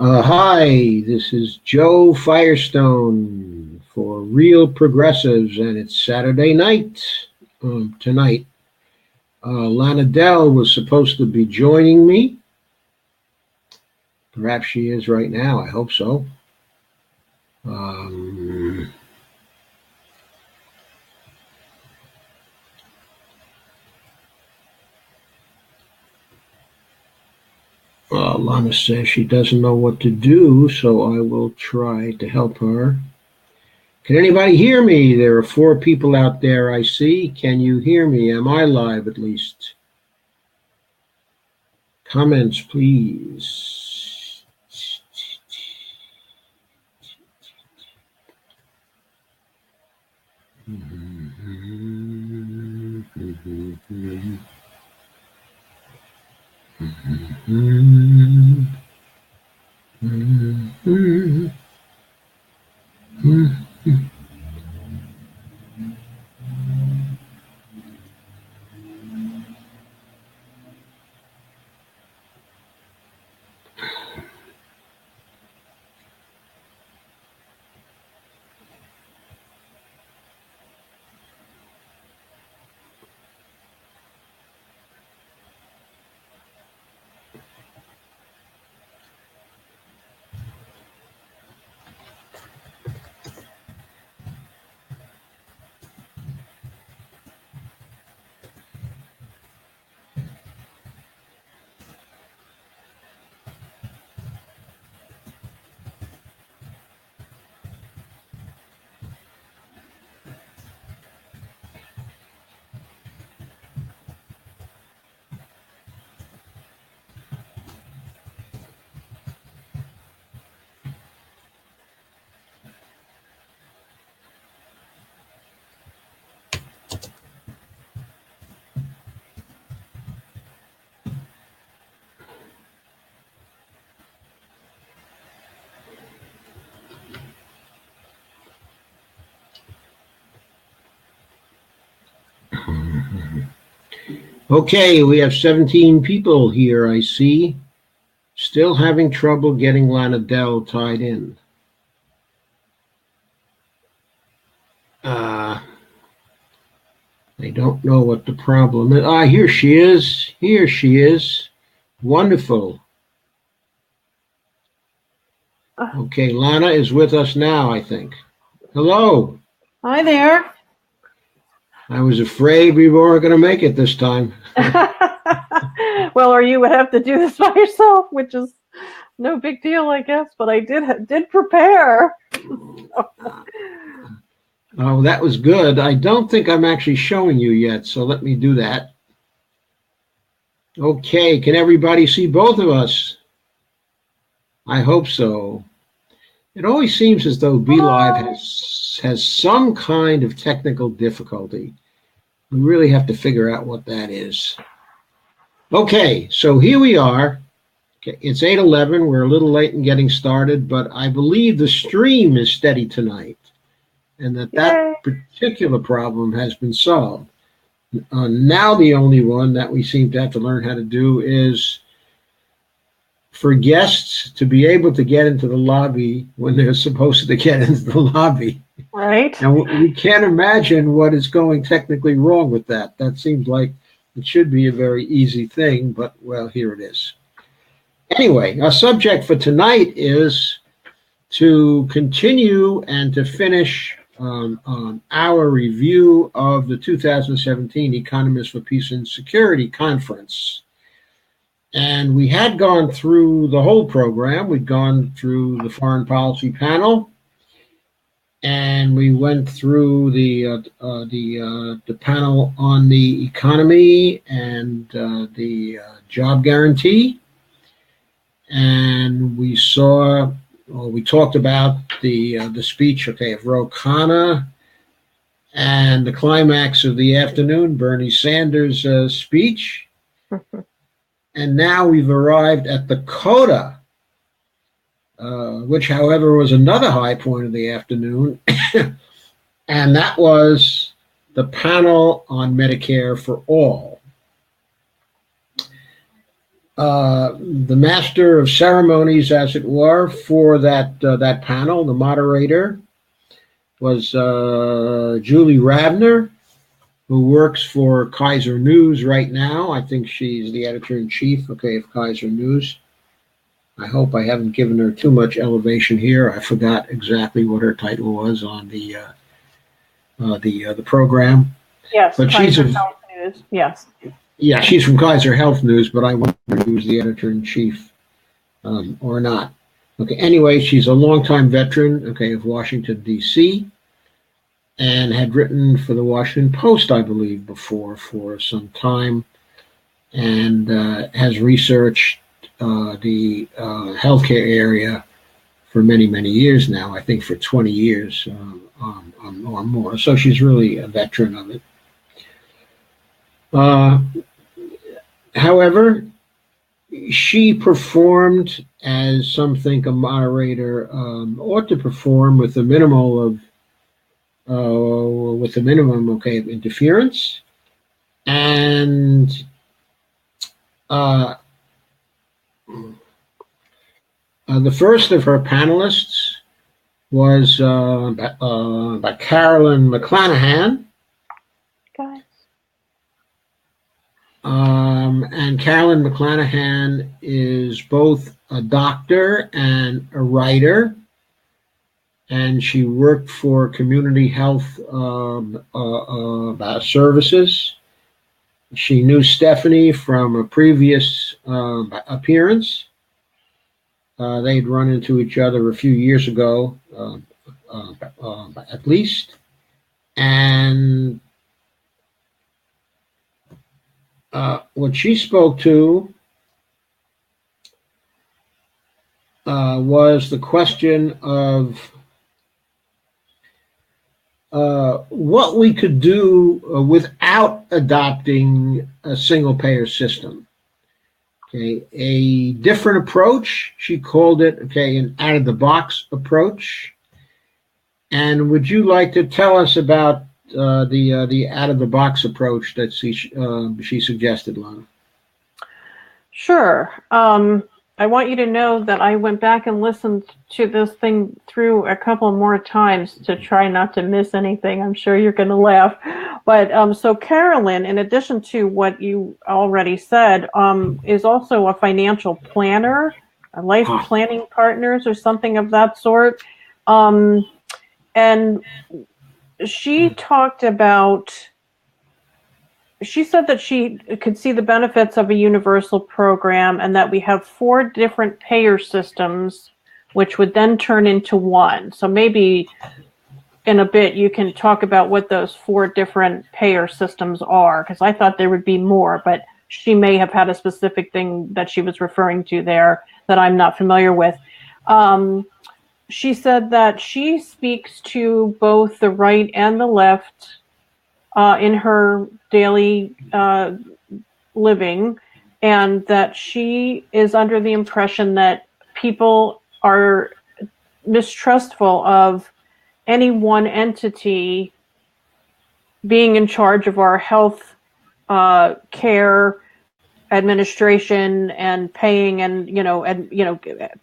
Hi, this is Joe Firestone for Real Progressives, and it's Saturday night tonight. Lana Dell was supposed to be joining me. Perhaps she is right now. I hope so. Um, Lana says she doesn't know what to do, so I will try to help her. Can anybody hear me? There are four people out there I see. Can you hear me? Am I live at least? Comments, please. Okay, we have 17 people here, I see. Still having trouble getting Lana Dell tied in. I don't know what the problem is. Here she is. Here she is. Wonderful. Okay, Lana is with us now, I think. Hello. Hi there. I was afraid we weren't going to make it this time. Well, or you would have to do this by yourself, which is no big deal, I guess. But I did prepare. Oh, that was good. I don't think I'm actually showing you yet, so let me do that. Okay, can everybody see both of us? I hope so. It always seems as though BeLive has some kind of technical difficulty. We really have to figure out what that is. Okay, so here we are. Okay, it's 8:11. We're a little late in getting started, but I believe the stream is steady tonight, and that particular problem has been solved. Now the only one that we seem to have to learn how to do is for guests to be able to get into the lobby when they're supposed to get into the lobby. Right. And we can't imagine what is going technically wrong with that. That seems like it should be a very easy thing, but well, here it is. Anyway, our subject for tonight is to continue and to finish our review of the 2017 Economists for Peace and Security Conference. And we had gone through the whole program. We'd gone through the foreign policy panel, and we went through the panel on the economy and the job guarantee, and we talked about the speech, of Ro Khanna, and the climax of the afternoon, Bernie Sanders' speech. And now we've arrived at the coda, which, however, was another high point of the afternoon, and that was the panel on Medicare for all. the master of ceremonies, as it were, for that panel, the moderator, was Julie Ravner, who works for Kaiser News right now. I think she's the editor-in-chief, of Kaiser News. I hope I haven't given her too much elevation here. I forgot exactly what her title was on the program. Yes, but Kaiser Health News. Yes. Yeah, she's from Kaiser Health News, but I wonder who's the editor-in-chief or not. Anyway, she's a longtime veteran, of Washington, D.C., and had written for the Washington Post, I believe, before for some time, and has researched the healthcare area for many, many years now, I think for 20 years or more. So she's really a veteran of it. However, she performed as some think a moderator ought to perform with a minimum of interference, and the first of her panelists was by Carolyn McClanahan. Guys. And Carolyn McClanahan is both a doctor and a writer, and she worked for community health services. She knew Stephanie from a previous appearance. They'd run into each other a few years ago, at least, and what she spoke to was the question of what we could do without adopting a single-payer system. A different approach. She called it, an out-of-the-box approach. And would you like to tell us about the out-of-the-box approach that she suggested, Lana? Sure. I want you to know that I went back and listened to this thing through a couple more times to try not to miss anything. I'm sure you're going to laugh. But so Carolyn, in addition to what you already said, is also a financial planner, a life planning partners or something of that sort. And she talked about, she said that she could see the benefits of a universal program and that we have 4 different payer systems, which would then turn into one. So maybe in a bit you can talk about what those 4 different payer systems are, because I thought there would be more, but she may have had a specific thing that she was referring to there that I'm not familiar with. She said that she speaks to both the right and the left in her daily living, and that she is under the impression that people are mistrustful of any one entity being in charge of our health care administration and paying and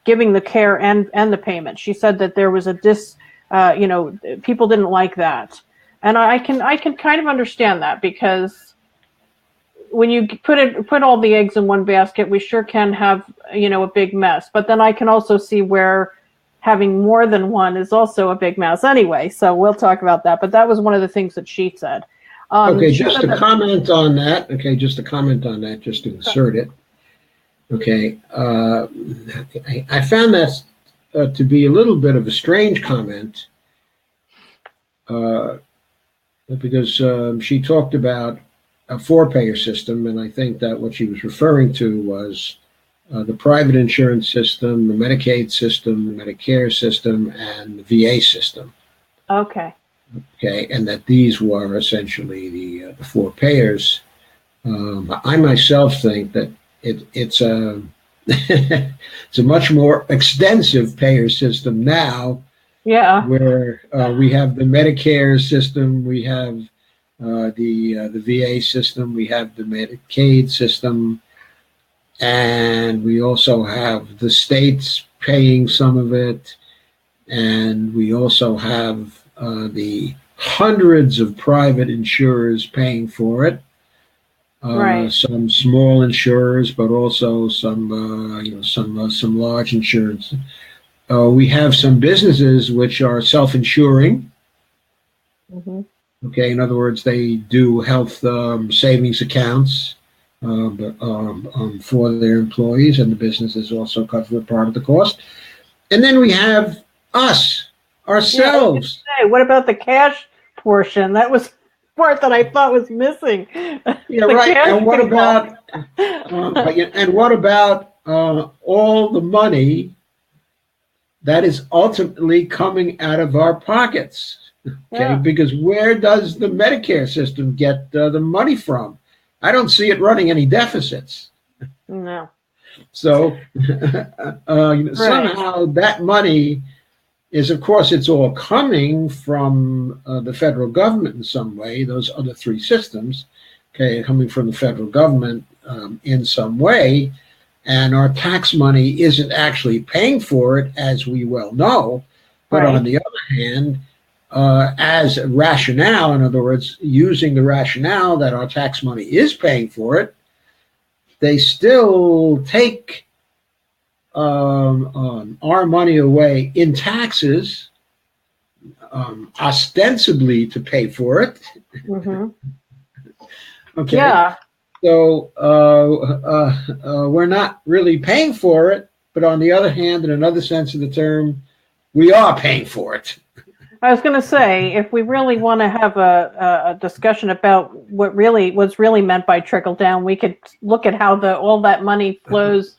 giving the care and the payment. She said that there was a people didn't like that. And I can kind of understand that, because when you put all the eggs in one basket, we sure can have a big mess. But then I can also see where having more than one is also a big mess anyway. So we'll talk about that. But that was one of the things that she said. Just to comment on that. Just to insert it. I found that to be a little bit of a strange comment. Because she talked about a 4-payer system, and I think that what she was referring to was the private insurance system, the Medicaid system, the Medicare system, and the VA system. Okay, and that these were essentially the 4 payers. I myself think that it's a it's a much more extensive payer system now. Yeah. Where we have the Medicare system, we have the VA system, we have the Medicaid system, and we also have the states paying some of it, and we also have the hundreds of private insurers paying for it. Right. Some small insurers, but also some some large insurers. We have some businesses which are self-insuring. Mm-hmm. Okay, in other words, they do health savings accounts for their employees, and the businesses also cover part of the cost. And then we have us, Yeah, I was gonna ourselves. say, what about the cash portion? That was part that I thought was missing. Yeah, The right. cash And what component. about and what about all the money that is ultimately coming out of our pockets? Okay, Yeah. because where does the Medicare system get the money from? I don't see it running any deficits. No. So Right. somehow that money is, of course, it's all coming from the federal government in some way. Those other three systems, okay, coming from the federal government in some way, and our tax money isn't actually paying for it, as we well know. But on Right. the other hand, as a rationale, in other words, using the rationale that our tax money is paying for it, they still take our money away in taxes, ostensibly to pay for it. Mm-hmm. Okay, Yeah. so we're not really paying for it, but on the other hand, in another sense of the term, we are paying for it. I was going to say, if we really want to have a discussion about what's really meant by trickle down, we could look at how all that money flows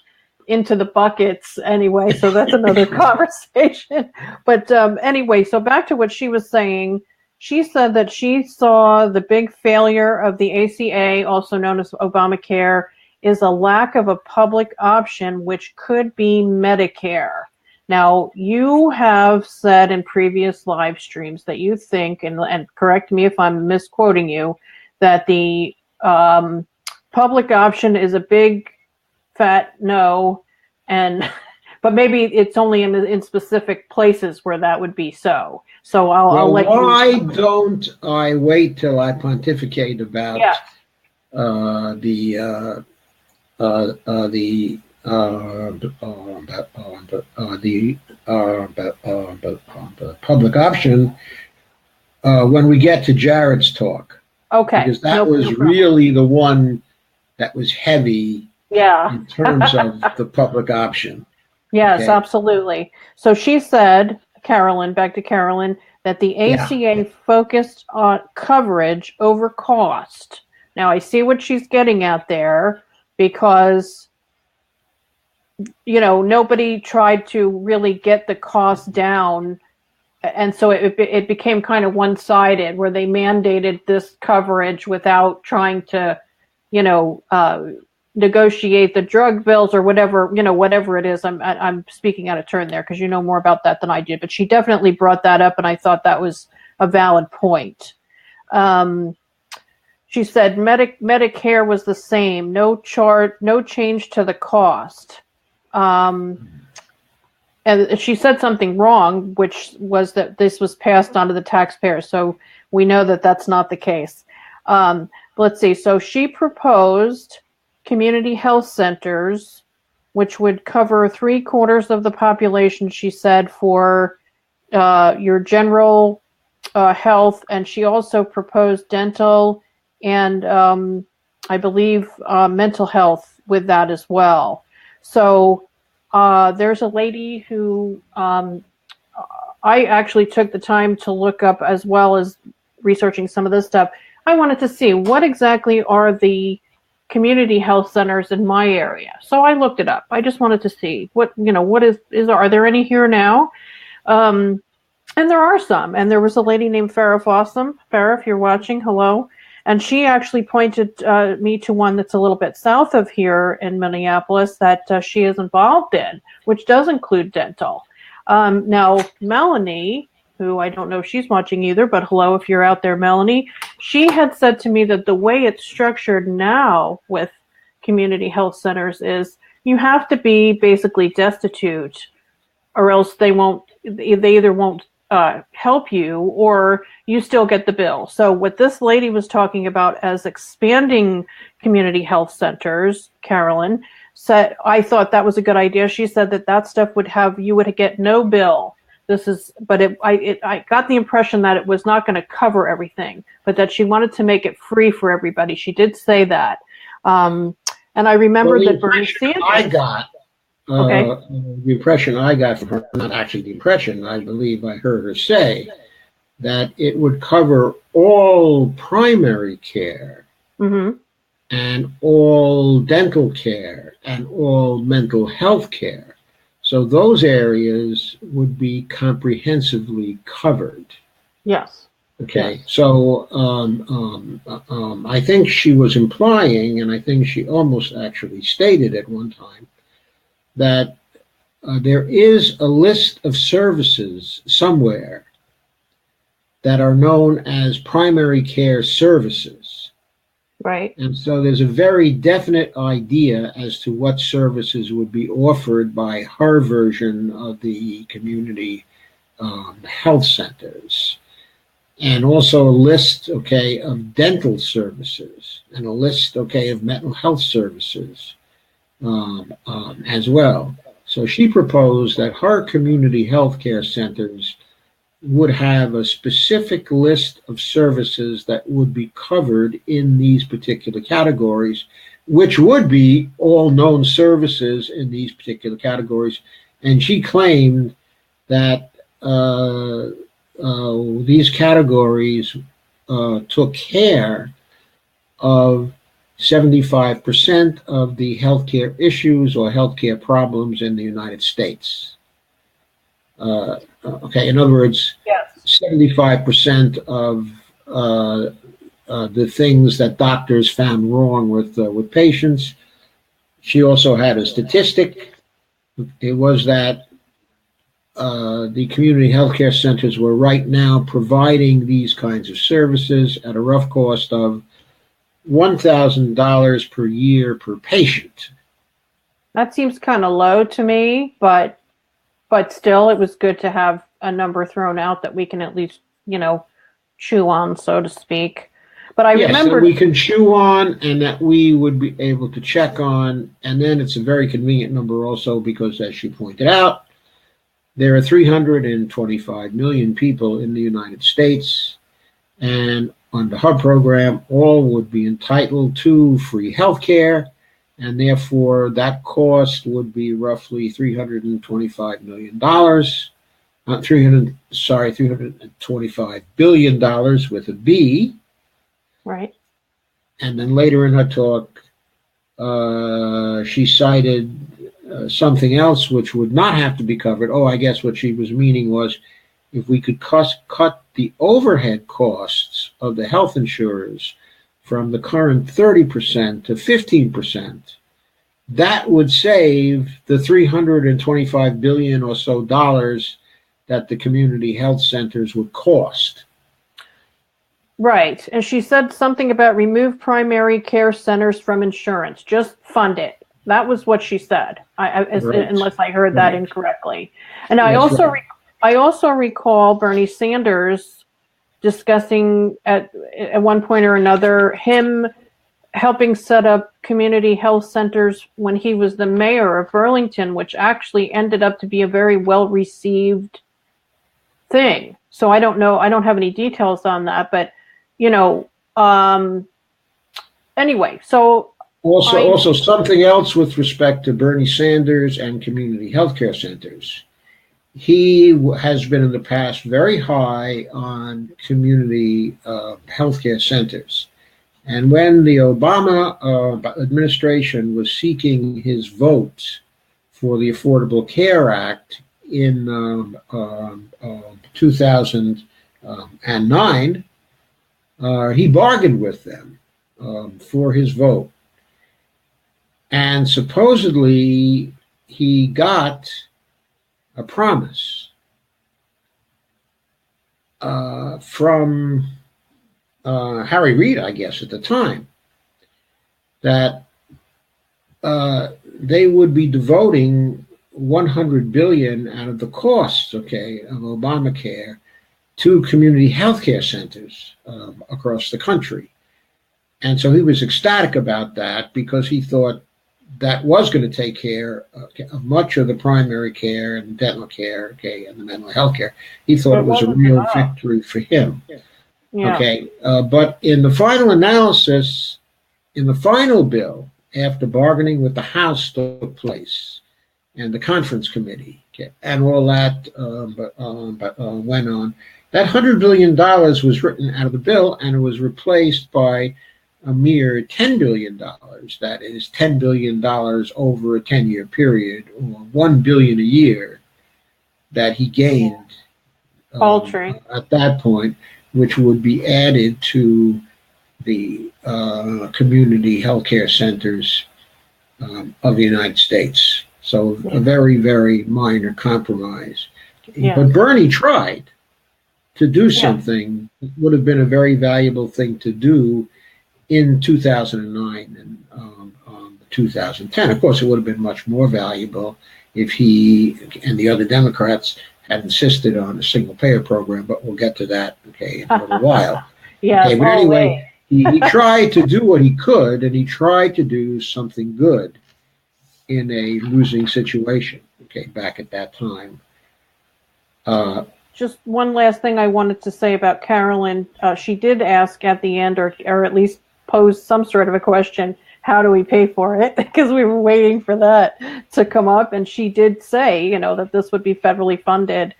into the buckets anyway. So that's another conversation. But anyway, so back to what she was saying. She said that she saw the big failure of the ACA, also known as Obamacare, is a lack of a public option, which could be Medicare. Now, you have said in previous live streams that you think, and correct me if I'm misquoting you, that the public option is a big fat no, and but maybe it's only in specific places where that would be so. So I'll Well, let you. why don't I wait till I pontificate Yeah. about uh, the uh, the the public option when we get to Jared's talk, Okay. because that No. was No problem. really the one that was heavy Yeah. in terms of the public option. Yes, Okay, absolutely. So she said, Carolyn, back to Carolyn, that the yeah. ACA focused on coverage over cost. Now, I see what she's getting at there because, nobody tried to really get the cost down. And so it became kind of one-sided where they mandated this coverage without trying to, you know, uh, negotiate the drug bills or whatever it is. I'm speaking out of turn there because you know more about that than I did. But she definitely brought that up, and I thought that was a valid point. Um, she said Medicare was the same, no change to the cost. And she said something wrong, which was that this was passed on to the taxpayers. So we know that that's not the case. Let's see. So she proposed community health centers, which would cover 3/4 of the population, she said, for your general health. And she also proposed dental and I believe mental health with that as well. So there's a lady who I actually took the time to look up as well as researching some of this stuff. I wanted to see what exactly are the community health centers in my area. So I looked it up. I just wanted to see what are there any here now? And there are some. And there was a lady named Farrah Fossum. Farrah, if you're watching, hello. And she actually pointed me to one that's a little bit south of here in Minneapolis that she is involved in, which does include dental. Now, Melanie, who I don't know if she's watching either, but hello if you're out there, Melanie, she had said to me that the way it's structured now with community health centers is you have to be basically destitute, or else they either won't help you, or you still get the bill. So what this lady was talking about as expanding community health centers, Carolyn said, I thought that was a good idea. She said that stuff you would get no bill. I got the impression that it was not going to cover everything, but that she wanted to make it free for everybody. She did say that. And I remember that Bernie Sanders. The impression I got from her, not actually the impression, I believe I heard her say that it would cover all primary care and all dental care and all mental health care. So those areas would be comprehensively covered. Yes. Okay. Yes. So I think she was implying, and I think she almost actually stated at one time, that there is a list of services somewhere that are known as primary care services. Right. And so there's a very definite idea as to what services would be offered by her version of the community health centers. And also a list, of dental services, and a list, of mental health services as well. So she proposed that her community health care centers would have a specific list of services that would be covered in these particular categories, which would be all known services in these particular categories. And she claimed that these categories took care of 75% of the healthcare issues or healthcare problems in the United States. In other words, yes. 75% of the things that doctors found wrong with patients. She also had a statistic. It was that the community healthcare centers were right now providing these kinds of services at a rough cost of $1,000 per year per patient. That seems kind of low to me, but still, it was good to have a number thrown out that we can at least, chew on, so to speak. But I remember we can chew on, and that we would be able to check on, and then it's a very convenient number also because, as she pointed out, there are 325 million people in the United States, and under her program, all would be entitled to free health care, and therefore that cost would be roughly $325 million. $325 billion with a B. Right. And then later in her talk, she cited something else which would not have to be covered. I guess what she was meaning was if we could cut the overhead costs of the health insurers from the current 30% to 15%, that would save the $325 billion or so dollars that the community health centers would cost. Right. And she said something about remove primary care centers from insurance. Just fund it. That was what she said, unless I heard that incorrectly. And I also recall Bernie Sanders discussing at one point or another him helping set up community health centers when he was the mayor of Burlington, which actually ended up to be a very well-received thing. So I don't know. I don't have any details on that, but anyway, so also something else with respect to Bernie Sanders and community healthcare centers. He has been in the past very high on community healthcare centers. And when the Obama administration was seeking his vote for the Affordable Care Act in 2009, he bargained with them for his vote. And supposedly he got a promise from Harry Reid, I guess, at the time, that they would be devoting 100 billion out of the costs, okay, of Obamacare to community health care centers across the country. And so he was ecstatic about that because he thought that was going to take care of much of the primary care and dental care, okay, and the mental health care. He thought it was a real victory for him. Yeah. Okay, but in the final analysis, in the final bill, after bargaining with the House took place, and the conference committee, okay, and all that went on, that $100 billion was written out of the bill, and it was replaced by a mere $10 billion. That is $10 billion over a 10-year period, or $1 billion a year that he gained at that point, which would be added to the community healthcare centers of the United States. So a very, very minor compromise. Yeah. But Bernie tried to do something that would have been a very valuable thing to do in 2009 and 2010. Of course, it would have been much more valuable if he and the other Democrats had insisted on a single-payer program, but we'll get to that, okay, in a little while. Yeah. Okay, but anyway, he tried to do what he could, and he tried to do something good in a losing situation, okay, back at that time. Just one last thing I wanted to say about Carolyn. She did ask at the end, or at least pose some sort of a question, how do we pay for it? Because we were waiting for that to come up. And she did say, that this would be federally funded,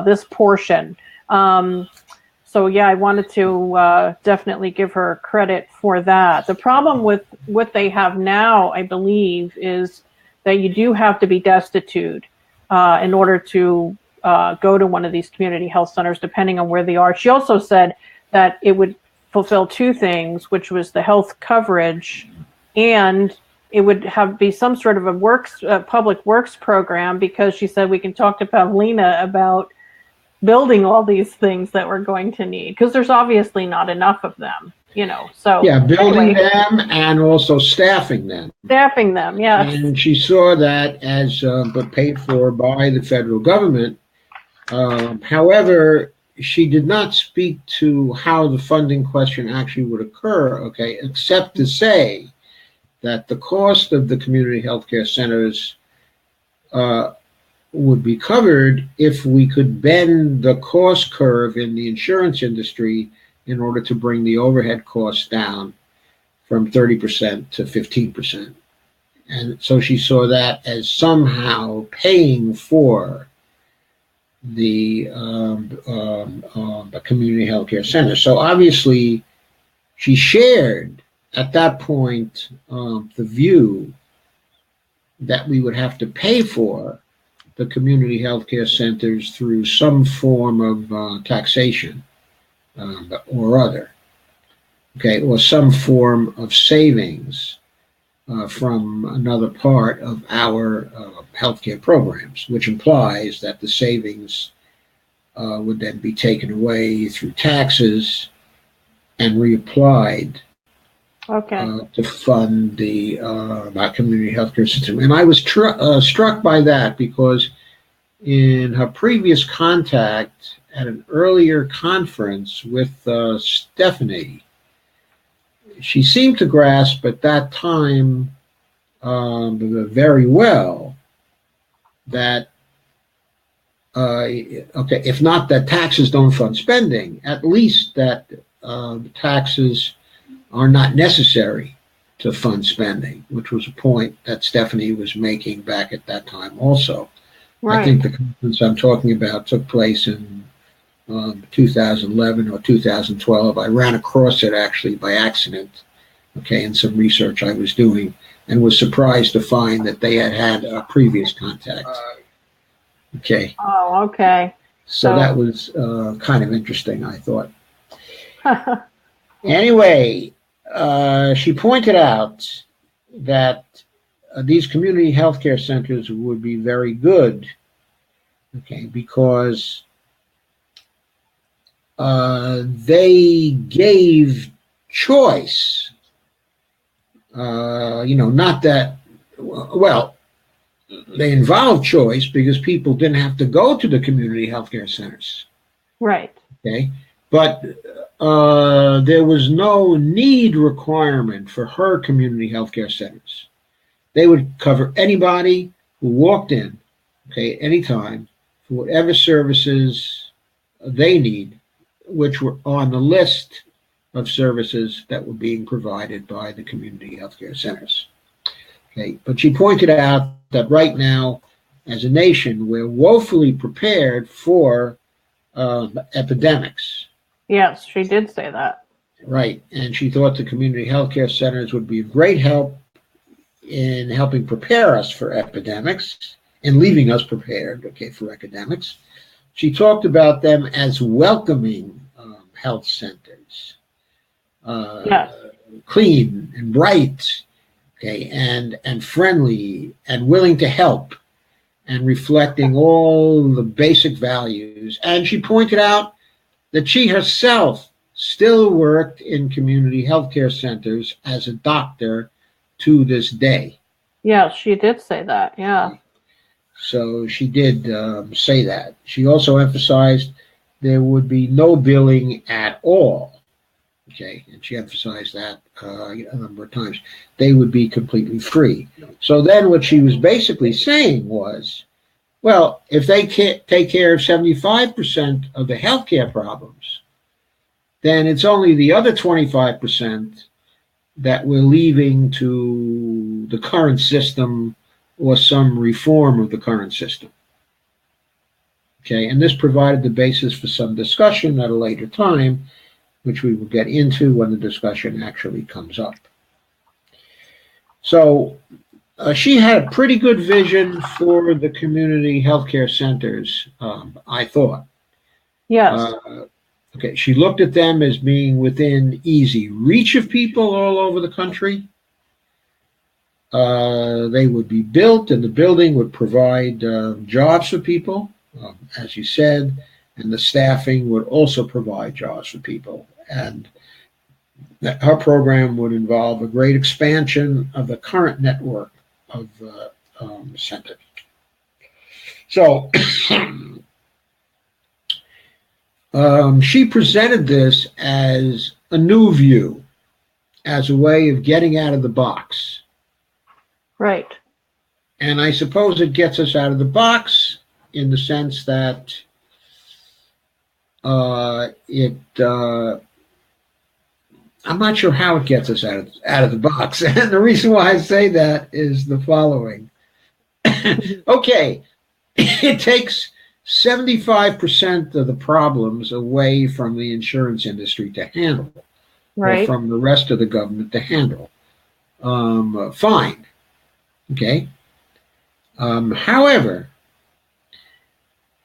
this portion. So, yeah, I wanted to definitely give her credit for that. The problem with what they have now, I believe, is that you do have to be destitute in order to go to one of these community health centers, depending on where they are. She also said that it would fulfill two things, which was the health coverage, and it would be some sort of a public works program, because she said we can talk to Pavlina about building all these things that we're going to need, because there's obviously not enough of them, so yeah, building them and also staffing them, yeah. And she saw that as but paid for by the federal government. However, she did not speak to how the funding question actually would occur, okay, except to say that the cost of the community healthcare centers would be covered if we could bend the cost curve in the insurance industry in order to bring the overhead costs down from 30% to 15%. And so she saw that as somehow paying for the community healthcare center. So obviously she shared at that point the view that we would have to pay for the community healthcare centers through some form of taxation or other, okay, or some form of savings from another part of our healthcare programs, which implies that the savings would then be taken away through taxes and reapplied to fund the community healthcare system. And I was struck by that because in her previous contact at an earlier conference with Stephanie, she seemed to grasp at that time very well that, if not that taxes don't fund spending, at least that taxes are not necessary to fund spending, which was a point that Stephanie was making back at that time also. Right. I think the conference I'm talking about took place in 2011 or 2012. I ran across it actually by accident, okay, in some research I was doing, and was surprised to find that they had a previous contact. Okay. Oh, okay. So that was kind of interesting, I thought. Anyway, she pointed out that these community healthcare centers would be very good, okay, because they gave choice. Not that well, they involved choice because people didn't have to go to the community healthcare centers. Right. Okay, but there was no need requirement for her community healthcare centers. They would cover anybody who walked in, okay, anytime, for whatever services they need, which were on the list of services that were being provided by the community healthcare centers. Okay, but she pointed out that right now, as a nation, we're woefully prepared for epidemics. Yes, she did say that. Right, and she thought the community healthcare centers would be of great help in helping prepare us for epidemics and leaving us prepared, okay, for epidemics. She talked about them as welcoming health centers, Yes. clean and bright, okay, and friendly and willing to help and reflecting all the basic values. And she pointed out that she herself still worked in community healthcare centers as a doctor to this day. Yes, she did say that. Yeah. So she did say that. She also emphasized there would be no billing at all. Okay, and she emphasized that a number of times. They would be completely free. So then what she was basically saying was, well, if they can't take care of 75% of the healthcare problems, then it's only the other 25% that we're leaving to the current system or some reform of the current system. Okay, and this provided the basis for some discussion at a later time, which we will get into when the discussion actually comes up. So she had a pretty good vision for the community healthcare centers, I thought. Yes. Okay, she looked at them as being within easy reach of people all over the country. They would be built, and the building would provide jobs for people, as you said, and the staffing would also provide jobs for people. And her program would involve a great expansion of the current network of centers. So she presented this as a new view, as a way of getting out of the box. Right. And I suppose it gets us out of the box in the sense that I'm not sure how it gets us out of the box. And the reason why I say that is the following. Okay, it takes 75% of the problems away from the insurance industry to handle, Right. or from the rest of the government to handle. Fine. Okay. However,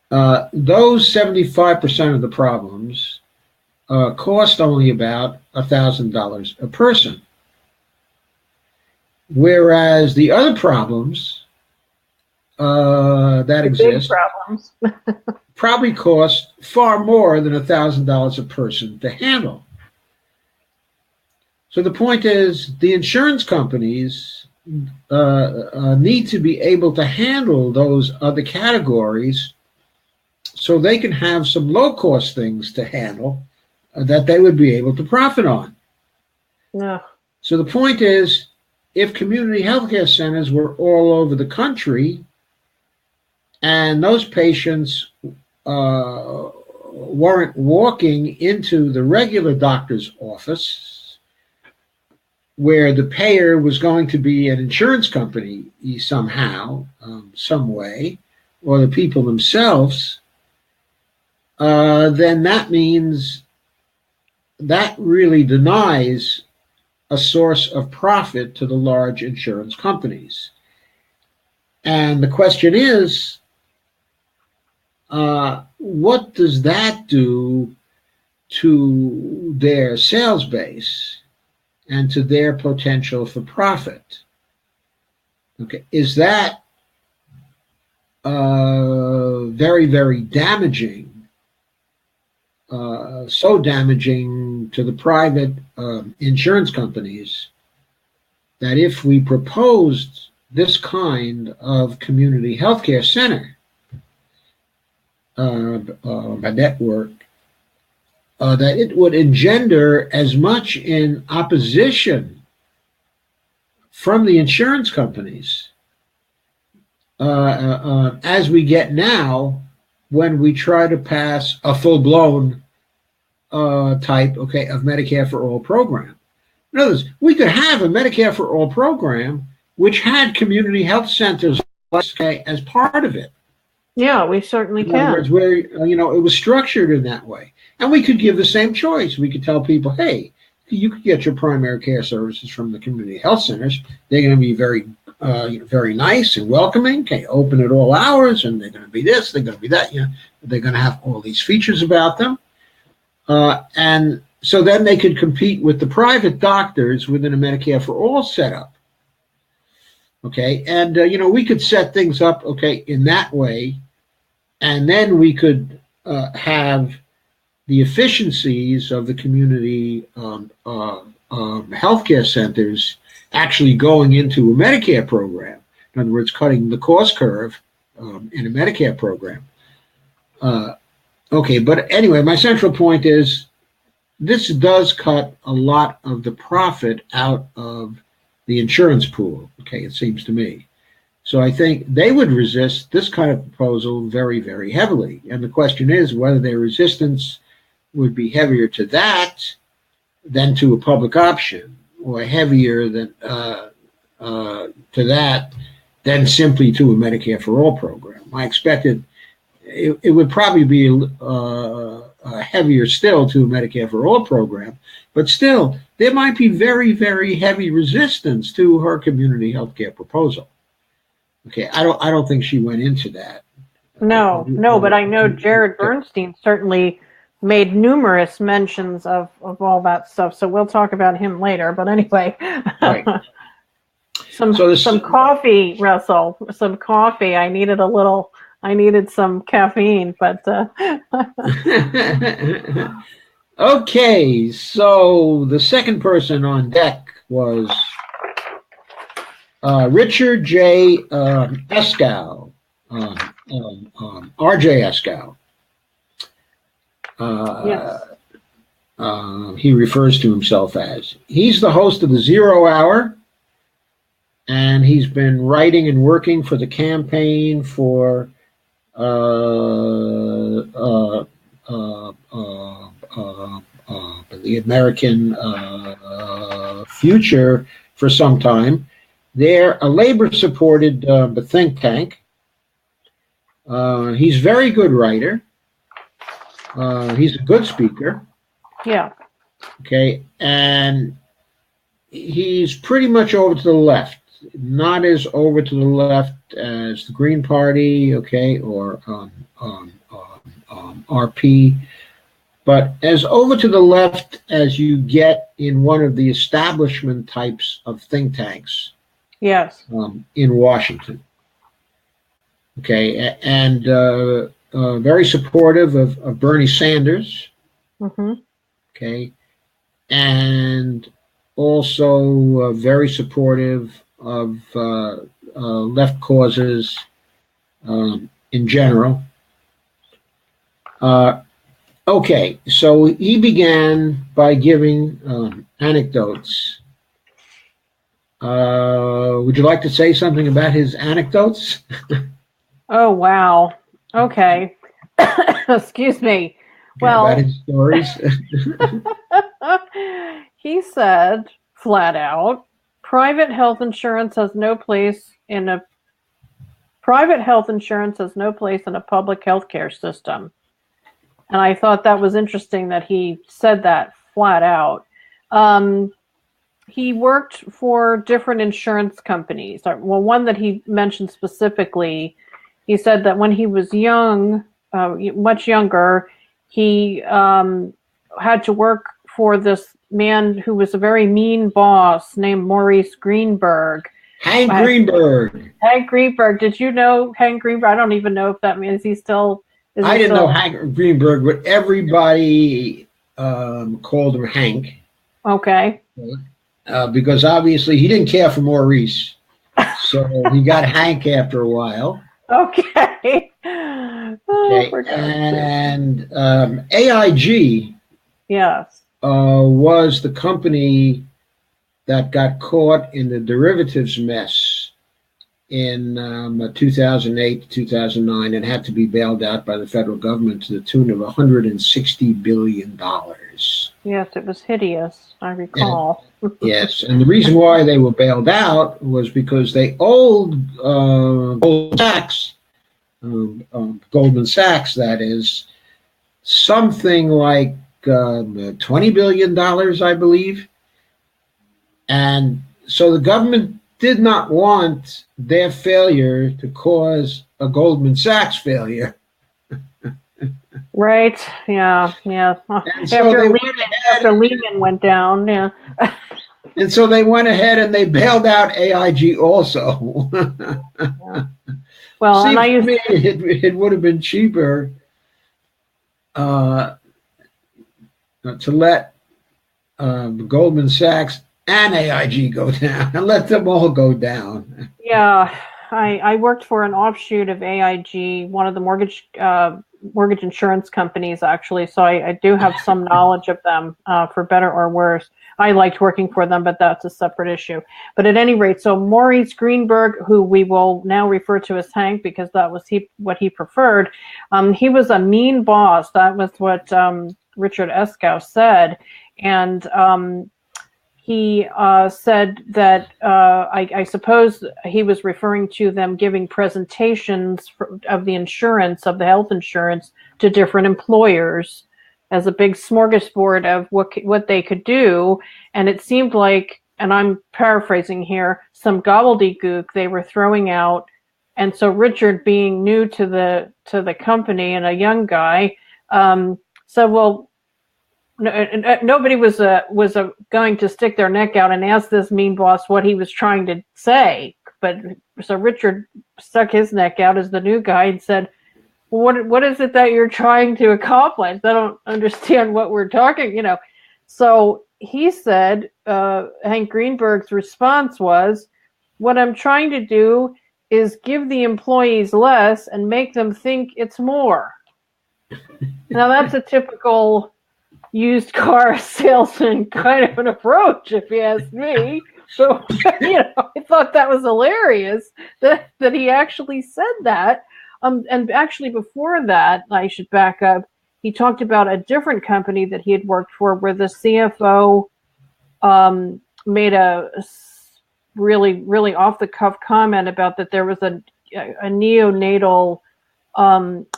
those 75% of the problems cost only about $1,000 a person, whereas the other problems that exist problems. probably cost far more than $1,000 a person to handle. So the point is, the insurance companies need to be able to handle those other categories so they can have some low-cost things to handle that they would be able to profit on. Yeah. So the point is, if community healthcare centers were all over the country and those patients weren't walking into the regular doctor's office, where the payer was going to be an insurance company somehow, some way, or the people themselves, then that means that really denies a source of profit to the large insurance companies. And the question is, what does that do to their sales base and to their potential for profit? Okay, is that very, very damaging? So damaging to the private insurance companies that if we proposed this kind of community healthcare center, a network, that it would engender as much in opposition from the insurance companies as we get now when we try to pass a full-blown type, okay, of Medicare for All program. In other words, we could have a Medicare for All program which had community health centers, okay, as part of it. Yeah, we certainly In other can. words, where it was structured in that way, and we could give the same choice. We could tell people, hey, you could get your primary care services from the community health centers. They're going to be very, very nice and welcoming. Okay, open at all hours, and they're going to be this, they're going to be that. They're going to have all these features about them, and so then they could compete with the private doctors within a Medicare for All setup. Okay, and we could set things up, okay, in that way, and then we could have the efficiencies of the community healthcare centers actually going into a Medicare program. In other words, cutting the cost curve in a Medicare program. Okay, but anyway, my central point is this does cut a lot of the profit out of the insurance pool, okay, it seems to me. So I think they would resist this kind of proposal very, very heavily. And the question is whether their resistance would be heavier to that than to a public option, or heavier than to that than simply to a Medicare for All program. I expected it would probably be heavier still to a Medicare for All program, but still there might be very, very heavy resistance to her community healthcare proposal. Okay, I don't think she went into that. No, but I know Jared Bernstein certainly made numerous mentions of all that stuff. So we'll talk about him later. But anyway, right. some coffee, Russell. Some coffee. I needed some caffeine, but. Okay, so the second person on deck was Richard J. Eskow, R.J. Eskow. Yes. He refers to himself as. He's the host of the Zero Hour, and he's been writing and working for the campaign for the American future for some time. They're a labor-supported think tank. He's a very good writer. He's a good speaker. Yeah. Okay, and he's pretty much over to the left, not as over to the left as the Green Party, okay, or RP, but as over to the left as you get in one of the establishment types of think tanks. Yes. In Washington. Okay, and very supportive of Bernie Sanders. Mm-hmm. Okay, and also very supportive of left causes in general. Okay, so he began by giving anecdotes. Would you like to say something about his anecdotes? Oh, wow. Okay. Excuse me. Well, about his stories. He said flat out, private health insurance has no place in a public healthcare system. And I thought that was interesting that he said that flat out. He worked for different insurance companies. Well, one that he mentioned specifically, he said that when he was young, much younger, he had to work for this man who was a very mean boss named Maurice Greenberg. Hank Greenberg. Hank Greenberg. Did you know Hank Greenberg? I don't even know if that means he's still... I didn't know Hank Greenberg, but everybody called him Hank. Okay. Because obviously he didn't care for Maurice. So he got Hank after a while. Okay. Oh, Okay, for God's sake. and AIG Yes. was the company that got caught in the derivatives mess in 2008 2009 and had to be bailed out by the federal government to the tune of $160 billion. Yes, it was hideous, I And, recall. yes, and the reason why they were bailed out was because they owed Goldman Sachs, that is, something like $20 billion, I believe. And so the government did not want their failure to cause a Goldman Sachs failure. Right. Yeah. Yeah. And so they went ahead After Lehman went down. Yeah. and so they went ahead and they bailed out AIG also. Yeah. Well, and See, I for used. me, it would have been cheaper uh, to let Goldman Sachs and AIG go down and let them all go down. Yeah, I worked for an offshoot of AIG, one of the mortgage insurance companies, actually. So I do have some knowledge of them, for better or worse. I liked working for them, but that's a separate issue. But at any rate, so Maurice Greenberg, who we will now refer to as Hank because that was what he preferred, he was a mean boss. That was what Richard Eskow said, and he said that I suppose he was referring to them giving presentations of the insurance, of the health insurance, to different employers as a big smorgasbord of what they could do. And it seemed like, and I'm paraphrasing here, some gobbledygook they were throwing out. And so Richard, being new to the company and a young guy, said, "Well, nobody was going to stick their neck out and ask this mean boss what he was trying to say." But so Richard stuck his neck out as the new guy and said, what is it that you're trying to accomplish? I don't understand what we're talking. So he said, Hank Greenberg's response was, what I'm trying to do is give the employees less and make them think it's more. Now that's a typical used car salesman kind of an approach, if you ask me. So, I thought that was hilarious that he actually said that. And actually, before that, I should back up. He talked about a different company that he had worked for, where the CFO made a really, really off the cuff comment about that there was a neonatal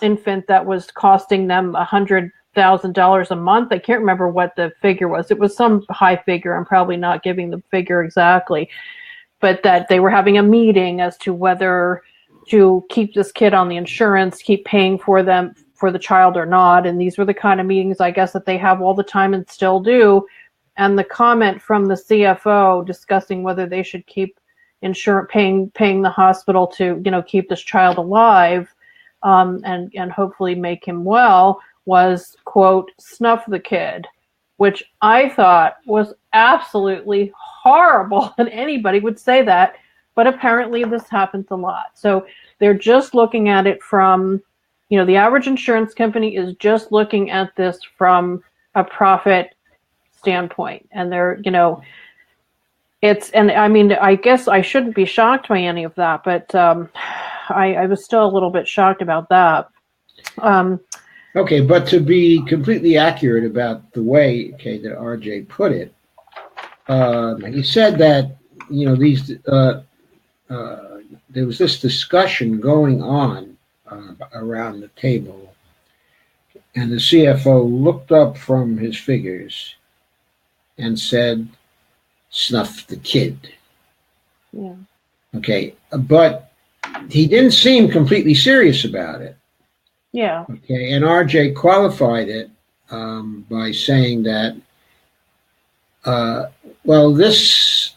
infant that was costing them $100,000 a month. I can't remember what the figure was. It was some high figure. I'm probably not giving the figure exactly, but that they were having a meeting as to whether to keep this kid on the insurance, keep paying for the child or not. And these were the kind of meetings, I guess, that they have all the time and still do. And the comment from the CFO discussing whether they should keep paying the hospital to, keep this child alive, and hopefully make him well, was, quote, snuff the kid, which I thought was absolutely horrible that anybody would say that. But apparently this happens a lot. So they're just looking at it from, the average insurance company is just looking at this from a profit standpoint. And they're, and I mean, I guess I shouldn't be shocked by any of that, but I was still a little bit shocked about that. Okay, but to be completely accurate about the way that RJ put it, he said that these there was this discussion going on around the table, and the CFO looked up from his figures and said, "Snuff the kid." Yeah. Okay, but he didn't seem completely serious about it. Yeah. Okay, and RJ qualified it by saying that, this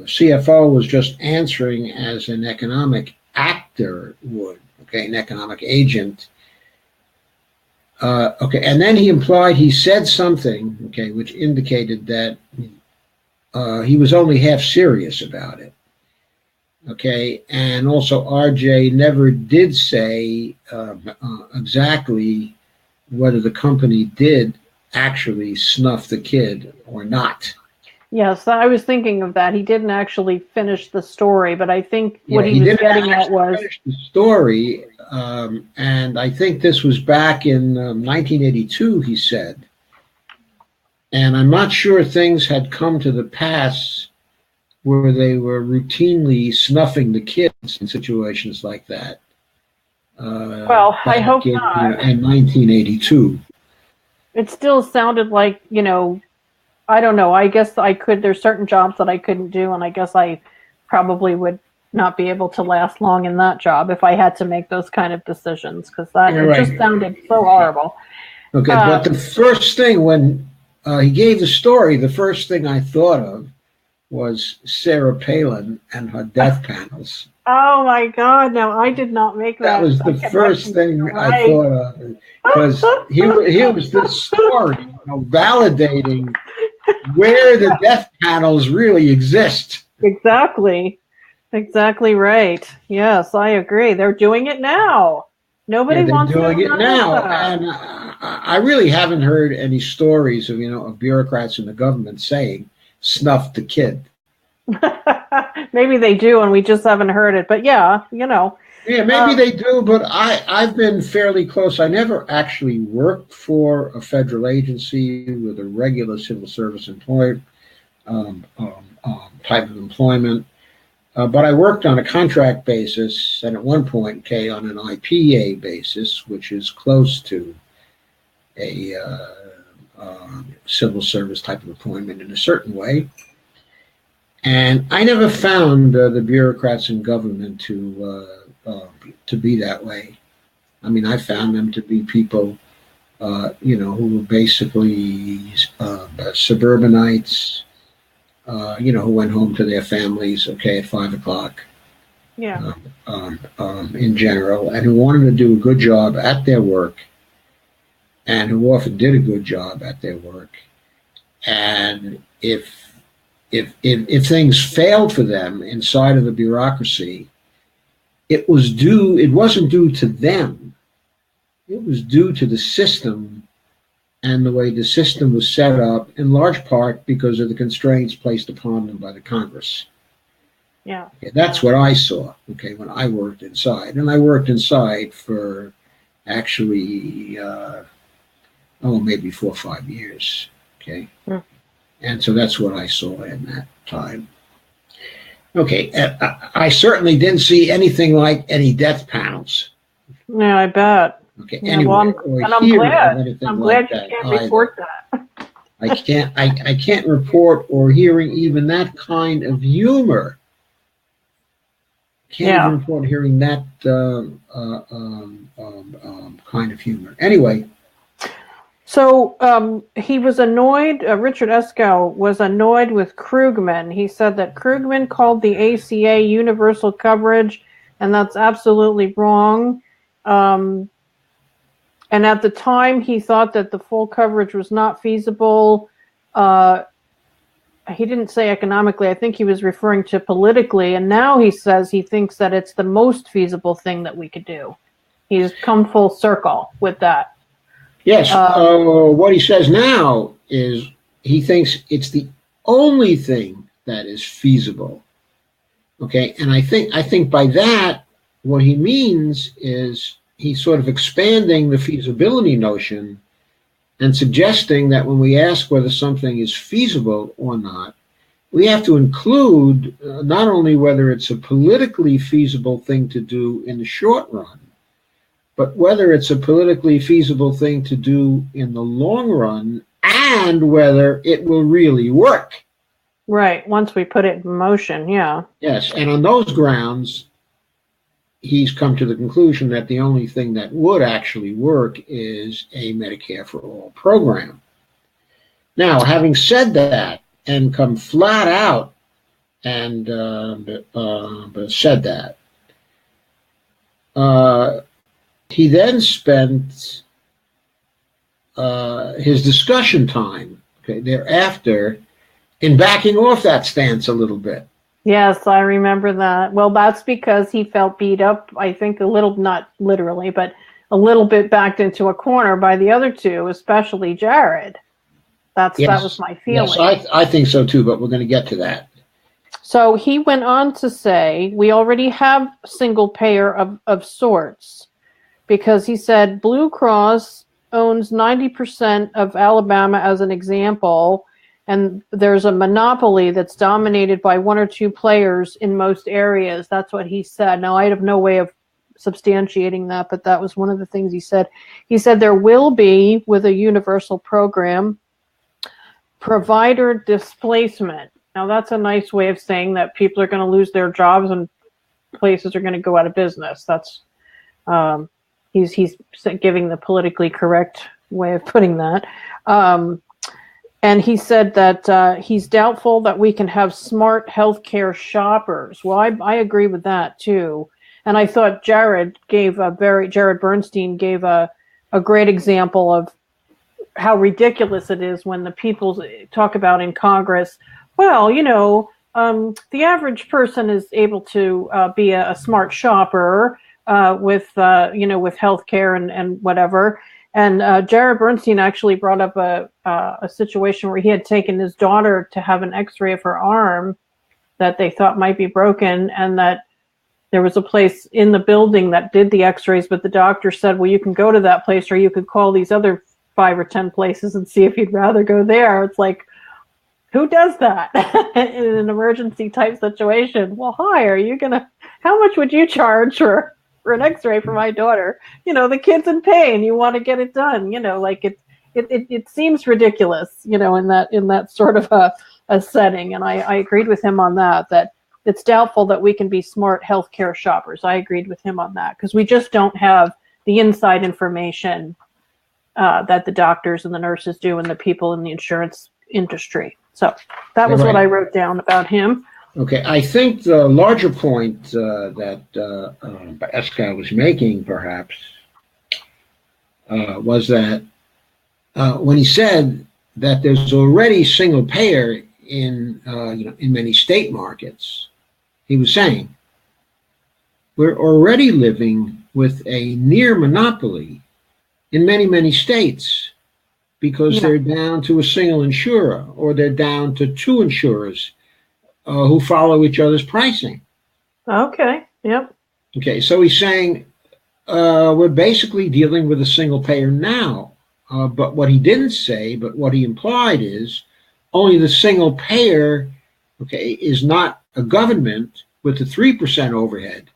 CFO was just answering as an economic actor would, an economic agent. And then he said something, which indicated that he was only half serious about it. Okay, and also RJ never did say exactly whether the company did actually snuff the kid or not. Yes, I was thinking of that. He didn't actually finish the story, but I think what Yeah, he he was didn't getting at actually was, finish the story, and I think this was back in 1982, he said. And I'm not sure things had come to the pass where they were routinely snuffing the kids in situations like that. well, I Back hope in not. in 1982. It still sounded like, I don't know. I guess I could, there's certain jobs that I couldn't do, and I guess I probably would not be able to last long in that job if I had to make those kind of decisions, because that, You're it just right. sounded so horrible. Okay, but the first thing when he gave the story, the first thing I thought of was Sarah Palin and her death panels. Oh my God! No, I did not make That that was the first connection. thing You're I right. thought of, because here was this story, validating where the death panels really exist. Exactly. Exactly right. Yes, I agree. They're doing it now. Yeah, Nobody they're wants to doing it acknowledge now, that. and I really haven't heard any stories of of bureaucrats in the government saying "snuff the kid." Maybe they do, and we just haven't heard it. But yeah. Yeah, maybe Um, they do, but I've been fairly close. I never actually worked for a federal agency with a regular civil service employed type of employment. But I worked on a contract basis, and at one point, okay, on an IPA basis, which is close to a civil service type of employment in a certain way. And I never found the bureaucrats in government to be that way. I mean, I found them to be people, who were basically suburbanites, who went home to their families, okay, at 5 o'clock. yeah. In general, and who wanted to do a good job at their work, and who often did a good job at their work. And if things failed for them inside of the bureaucracy, it wasn't due to them. It was due to the system and the way the system was set up, in large part because of the constraints placed upon them by the Congress. Yeah. Okay, that's what I saw, okay, when I worked inside. And I worked inside for actually, maybe 4 or 5 years, okay? Mm. And so that's what I saw in that time. Okay, I certainly didn't see anything like any death panels, Yeah, I bet. okay, Yeah, well, anywhere, or and I'm hear of glad. anything I'm like glad you that can't either. report that. I can't report or hearing even that kind of humor. Can't even Yeah. report hearing that kind of humor. Anyway, So he was annoyed. Richard Eskow was annoyed with Krugman. He said that Krugman called the ACA universal coverage, and that's absolutely wrong. Um, and at the time, he thought that the full coverage was not feasible. He didn't say economically. I think he was referring to politically. And now he says he thinks that it's the most feasible thing that we could do. He's come full circle with that. yes, what he says now is he thinks it's the only thing that is feasible. Okay, and I think by that what he means is he's sort of expanding the feasibility notion and suggesting that when we ask whether something is feasible or not, we have to include not only whether it's a politically feasible thing to do in the short run, but whether it's a politically feasible thing to do in the long run and whether it will really work. Right. Once we put it in motion, yeah. Yes, and on those grounds, he's come to the conclusion that the only thing that would actually work is a Medicare for All program. Now, having said that, and come flat out and said that, he then spent his discussion time, okay, thereafter, in backing off that stance a little bit. Yes, I remember that. Well, that's because he felt beat up, I think a little, not literally, but a little bit backed into a corner by the other two, especially Jared. That was my feeling. Yes, I think so too, but we're going to get to that. So he went on to say, we already have single payer of sorts, because he said Blue Cross owns 90% of Alabama as an example, and there's a monopoly that's dominated by one or two players in most areas. That's what he said. Now, I have no way of substantiating that, but that was one of the things he said. He said there will be, with a universal program, provider displacement. Now, that's a nice way of saying that people are going to lose their jobs and places are going to go out of business. That's he's giving the politically correct way of putting that. And he said that he's doubtful that we can have smart healthcare shoppers. Well, I agree with that too. And I thought Jared Bernstein gave a great example of how ridiculous it is when the people talk about in Congress, well, the average person is able to be a smart shopper with healthcare and whatever. And Jared Bernstein actually brought up a situation where he had taken his daughter to have an X-ray of her arm that they thought might be broken, and that there was a place in the building that did the X-rays, but the doctor said, well, you can go to that place or you could call these other 5 or 10 places and see if you'd rather go there. It's like, who does that in an emergency type situation? Well, hi, how much would you charge for an X-ray for my daughter? The kid's in pain. You want to get it done. It seems ridiculous, in that sort of a setting. And I agreed with him on that it's doubtful that we can be smart healthcare shoppers. I agreed with him on that because we just don't have the inside information that the doctors and the nurses do and the people in the insurance industry. So that was what I wrote down about him. Okay, I think the larger point that Eska was making, perhaps, was that when he said that there's already single payer in many state markets, he was saying we're already living with a near monopoly in many, many states because they're down to a single insurer or they're down to two insurers who follow each other's pricing. Okay, yep. Okay, so he's saying we're basically dealing with a single payer now. But what he didn't say, but what he implied is only the single payer, is not a government with a 3% overhead.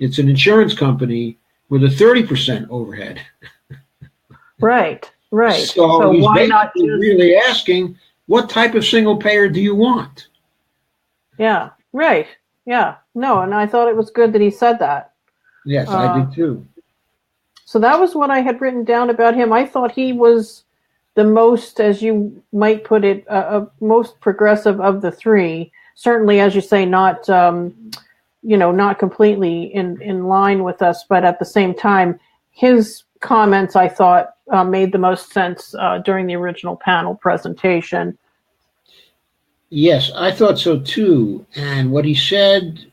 It's an insurance company with a 30% overhead. Right. So he's why not really asking, what type of single payer do you want? Yeah, right. Yeah, no, and I thought it was good that he said that. Yes, I did too. So that was what I had written down about him. I thought he was the most, as you might put it, most progressive of the three. Certainly, as you say, not not completely in line with us, but at the same time, his comments I thought made the most sense during the original panel presentation. Yes, I thought so too. And what he said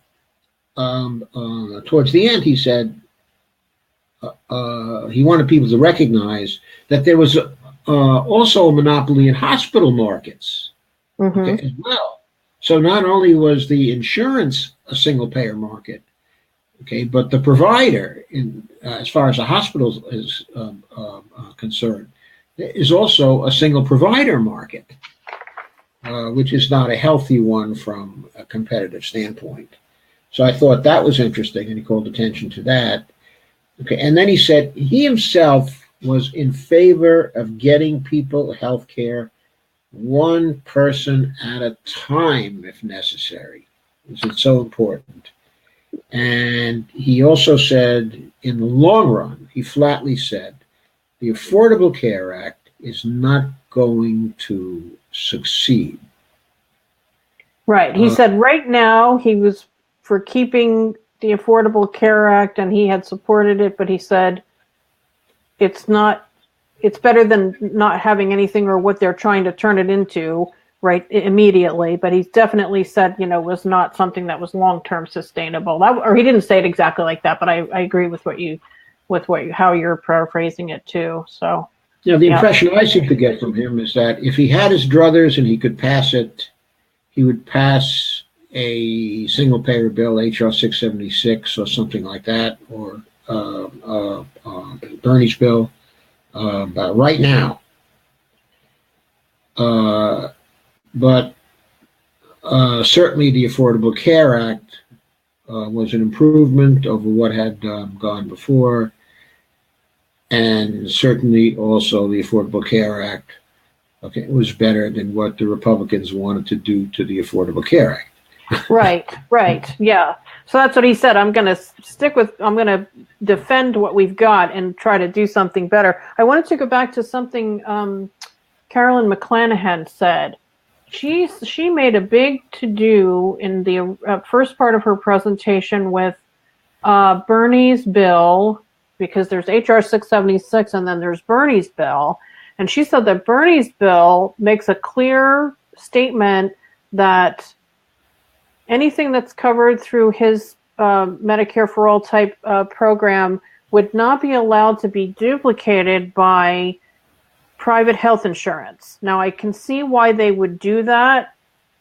towards the end, he said he wanted people to recognize that there was also a monopoly in hospital markets as well. So not only was the insurance a single payer market, but the provider, as far as the hospital is concerned, is also a single provider market, which is not a healthy one from a competitive standpoint. So I thought that was interesting, and he called attention to that. And then he said he himself was in favor of getting people health care one person at a time if necessary, because it's so important. And he also said, in the long run, he flatly said, the Affordable Care Act is not going to succeed. Right. He said right now he was for keeping the Affordable Care Act and he had supported it, but he said it's better than not having anything or what they're trying to turn it into. right immediately, but he's definitely said, was not something that was long-term sustainable. Or he didn't say it exactly like that, but I agree with how you're paraphrasing it too. So, the impression I seem to get from him is that if he had his druthers and he could pass it, he would pass a single payer bill, HR 676 or something like that, or Bernie's bill right now. But certainly the Affordable Care Act was an improvement over what had gone before, and certainly also the Affordable Care Act was better than what the Republicans wanted to do to the Affordable Care Act. Right, yeah. So that's what he said. I'm going to defend what we've got and try to do something better. I wanted to go back to something Carolyn McClanahan said. She made a big to-do in the first part of her presentation with Bernie's bill, because there's HR 676 and then there's Bernie's bill. And she said that Bernie's bill makes a clear statement that anything that's covered through his Medicare for All type program would not be allowed to be duplicated by private health insurance. Now, I can see why they would do that,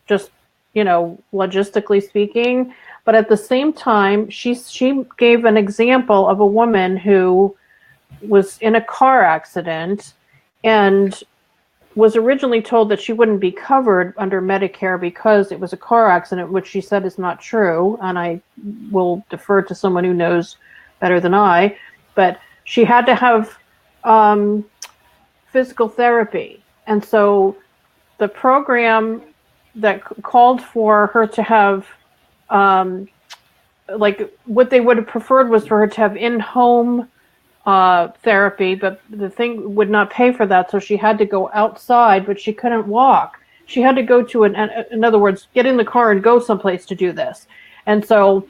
just, logistically speaking. But at the same time, she gave an example of a woman who was in a car accident and was originally told that she wouldn't be covered under Medicare because it was a car accident, which she said is not true. And I will defer to someone who knows better than I. But she had to have physical therapy. And so the program that called for her to have, what they would have preferred was for her to have in-home therapy, but the thing would not pay for that, so she had to go outside, but she couldn't walk. She had to go to in other words, get in the car and go someplace to do this. And so,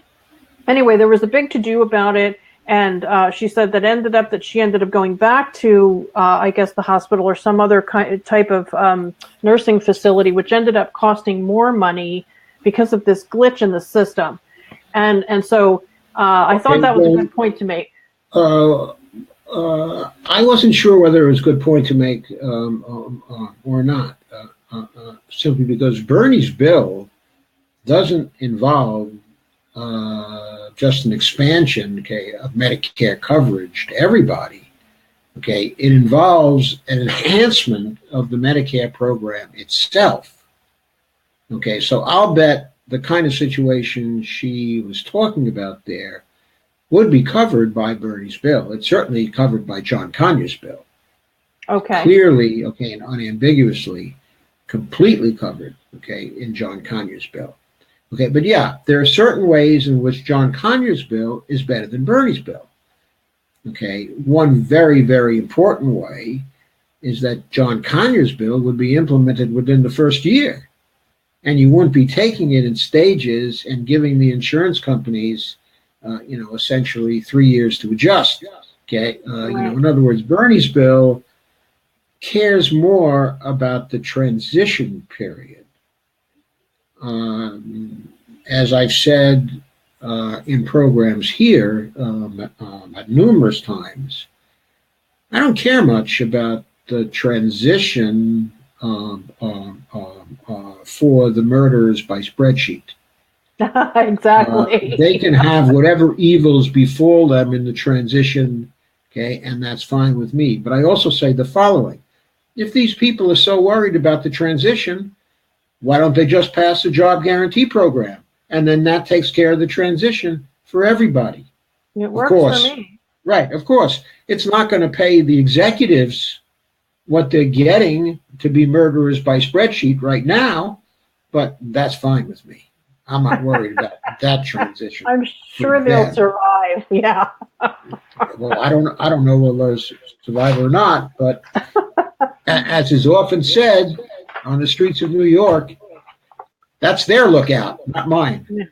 anyway, there was a big to-do about it, and she said that she ended up going back to, I guess, the hospital or some other type of nursing facility, which ended up costing more money because of this glitch in the system. And so I thought that was a good point to make. I wasn't sure whether it was a good point to make or not, simply because Bernie's bill doesn't involve just an expansion, of Medicare coverage to everybody. It involves an enhancement of the Medicare program itself. So I'll bet the kind of situation she was talking about there would be covered by Bernie's bill. It's certainly covered by John Conyers' bill. Clearly, and unambiguously, completely covered, in John Conyers' bill. But yeah, there are certain ways in which John Conyers' bill is better than Bernie's bill. One very, very important way is that John Conyers' bill would be implemented within the first year. And you wouldn't be taking it in stages and giving the insurance companies essentially 3 years to adjust. In other words, Bernie's bill cares more about the transition period. As I've said in programs here at numerous times, I don't care much about the transition for the murderers by spreadsheet. Exactly. They can have whatever evils befall them in the transition, and that's fine with me. But I also say the following. If these people are so worried about the transition, why don't they just pass the job guarantee program? And then that takes care of the transition for everybody. It works for me. Right, of course. It's not going to pay the executives what they're getting to be murderers by spreadsheet right now, but that's fine with me. I'm not worried about that transition. I'm sure they'll survive. Yeah. Well, I don't know whether they'll survive or not, but as is often said on the streets of New York, that's their lookout, not mine.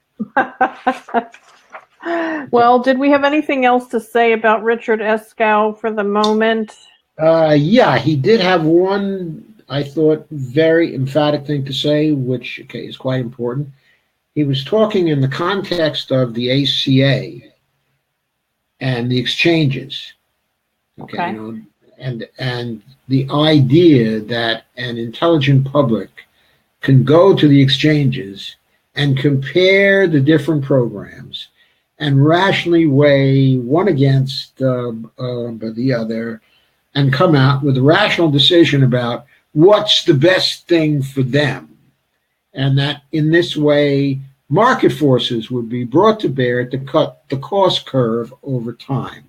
Well, did we have anything else to say about Richard Eskow for the moment? Yeah, he did have one I thought, very emphatic thing to say, which is quite important. He was talking in the context of the ACA and the exchanges. Okay. And the idea that an intelligent public can go to the exchanges and compare the different programs and rationally weigh one against the other and come out with a rational decision about what's the best thing for them. And that in this way, market forces would be brought to bear to cut the cost curve over time.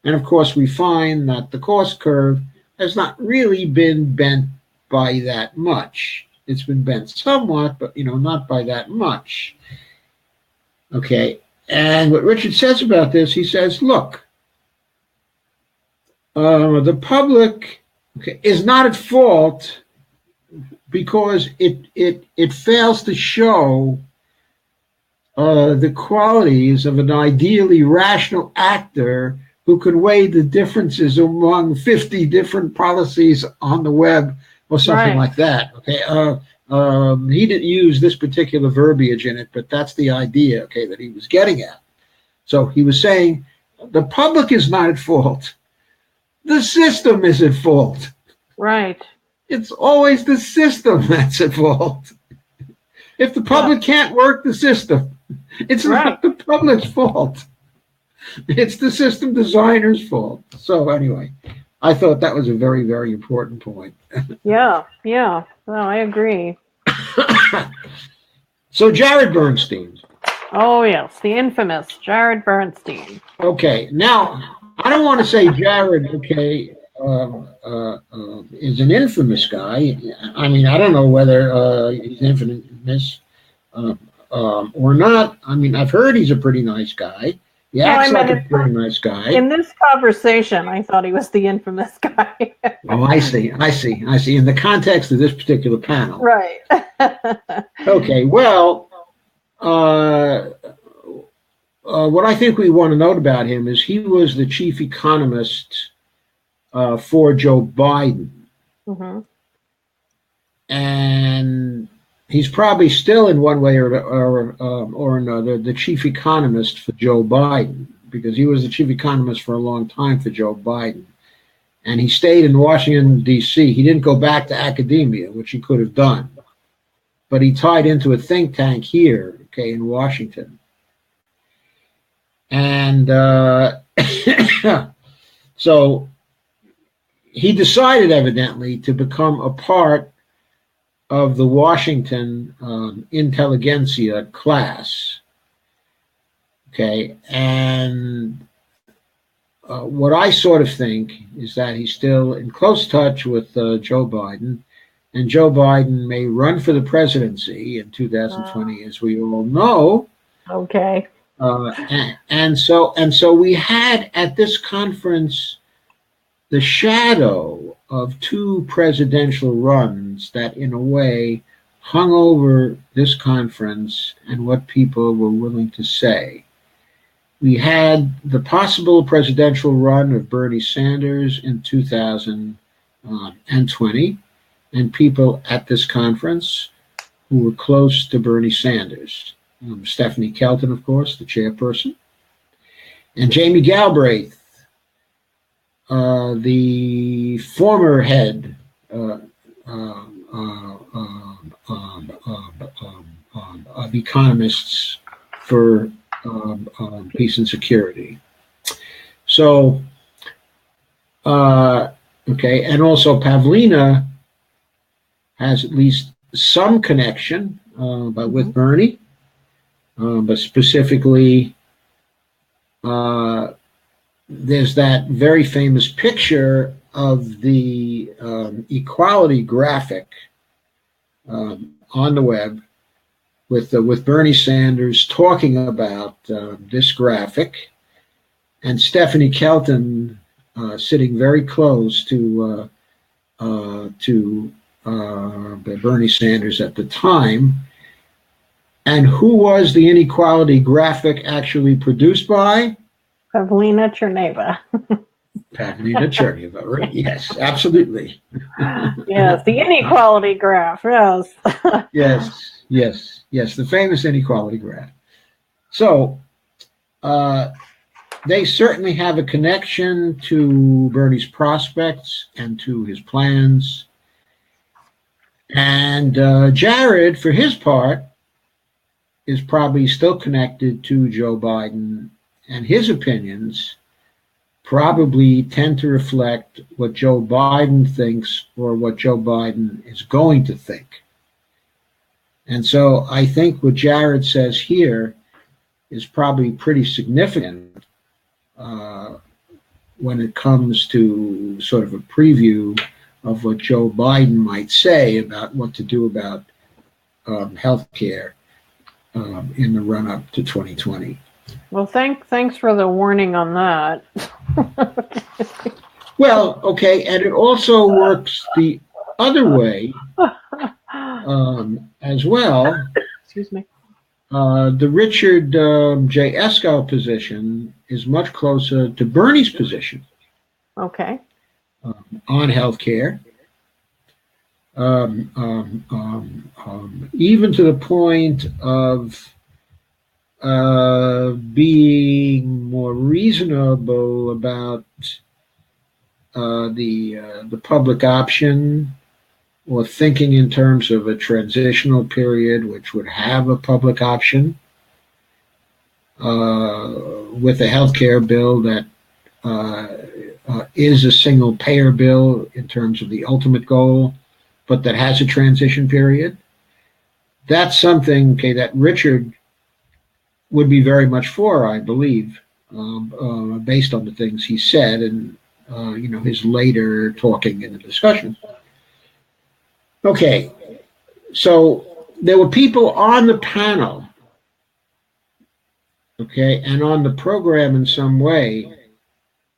And of course, we find that the cost curve has not really been bent by that much. It's been bent somewhat, but not by that much. Okay. And what Richard says about this, he says, look, the public is not at fault because it fails to show the qualities of an ideally rational actor who can weigh the differences among 50 different policies on the web or something like that. Okay. He didn't use this particular verbiage in it, but that's the idea, that he was getting at. So he was saying the public is not at fault. The system is at fault. Right. It's always the system that's at fault. If the public can't work the system, it's not the public's fault. It's the system designer's fault. So anyway, I thought that was a very, very important point. Yeah. No, I agree. So Jared Bernstein. Oh, yes, the infamous Jared Bernstein. Okay, now, I don't want to say Jared, is an infamous guy. I mean, I don't know whether he's infamous or not. I mean, I've heard he's a pretty nice guy. He acts like a pretty nice guy. In this conversation, I thought he was the infamous guy. Oh, I see. In the context of this particular panel. Right. Okay, well, what I think we want to note about him is he was the chief economist for Joe Biden. Mm-hmm. And he's probably still, in one way or another, the chief economist for Joe Biden, because he was the chief economist for a long time for Joe Biden. And he stayed in Washington, D.C. He didn't go back to academia, which he could have done. But he tied into a think tank here, in Washington. And so he decided, evidently, to become a part of the Washington intelligentsia class. Okay, and what I sort of think is that he's still in close touch with Joe Biden, and Joe Biden may run for the presidency in 2020, as we all know. Okay. And so we had at this conference the shadow of two presidential runs that, in a way, hung over this conference and what people were willing to say. We had the possible presidential run of Bernie Sanders in 2020, and people at this conference who were close to Bernie Sanders. Stephanie Kelton, of course, the chairperson, and Jamie Galbraith, the former head of Economists for Peace and Security. So, and also Pavlina has at least some connection with Bernie. But specifically, there's that very famous picture of the equality graphic on the web with Bernie Sanders talking about this graphic, and Stephanie Kelton sitting very close to Bernie Sanders at the time. And who was the inequality graphic actually produced by? Pavlina Tcherneva. Pavlina Tcherneva, right? Yes, absolutely. Yes, the inequality graph. Yes. Yes, the famous inequality graph. So they certainly have a connection to Bernie's prospects and to his plans. And Jared, for his part, is probably still connected to Joe Biden, and his opinions probably tend to reflect what Joe Biden thinks or what Joe Biden is going to think. And so I think what Jared says here is probably pretty significant when it comes to sort of a preview of what Joe Biden might say about what to do about health care in the run-up to 2020. Well, thanks for the warning on that. Well, okay, and it also works the other way as well. Excuse me. The Richard J. Escow position is much closer to Bernie's position. Okay. On healthcare, even to the point of being more reasonable about the public option, or thinking in terms of a transitional period which would have a public option with a healthcare bill that is a single payer bill in terms of the ultimate goal, but that has a transition period. That's something, that Richard would be very much for, I believe, based on the things he said and his later talking in the discussion. Okay, so there were people on the panel, and on the program in some way,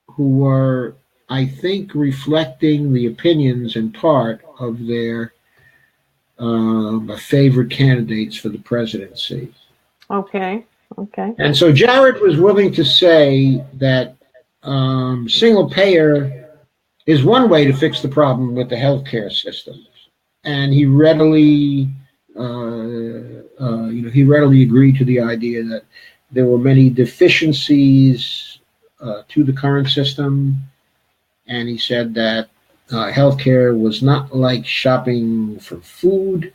who were, I think, reflecting the opinions in part of their favorite candidates for the presidency. Okay. And so Jared was willing to say that single payer is one way to fix the problem with the healthcare system, and he readily, agreed to the idea that there were many deficiencies to the current system, and he said that healthcare was not like shopping for food.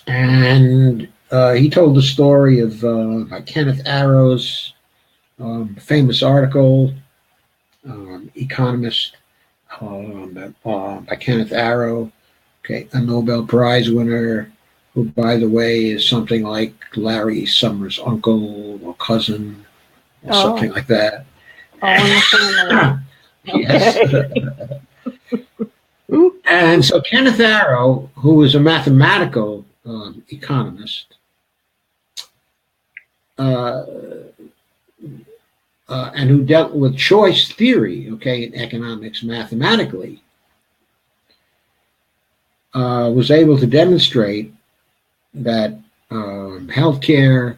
And he told the story of Kenneth Arrow's famous article, Economist, by Kenneth Arrow, a Nobel Prize winner, who, by the way, is something like Larry Summers' uncle or cousin, or something like that. Yes. And so Kenneth Arrow, who was a mathematical economist, and who dealt with choice theory, in economics mathematically, was able to demonstrate that the healthcare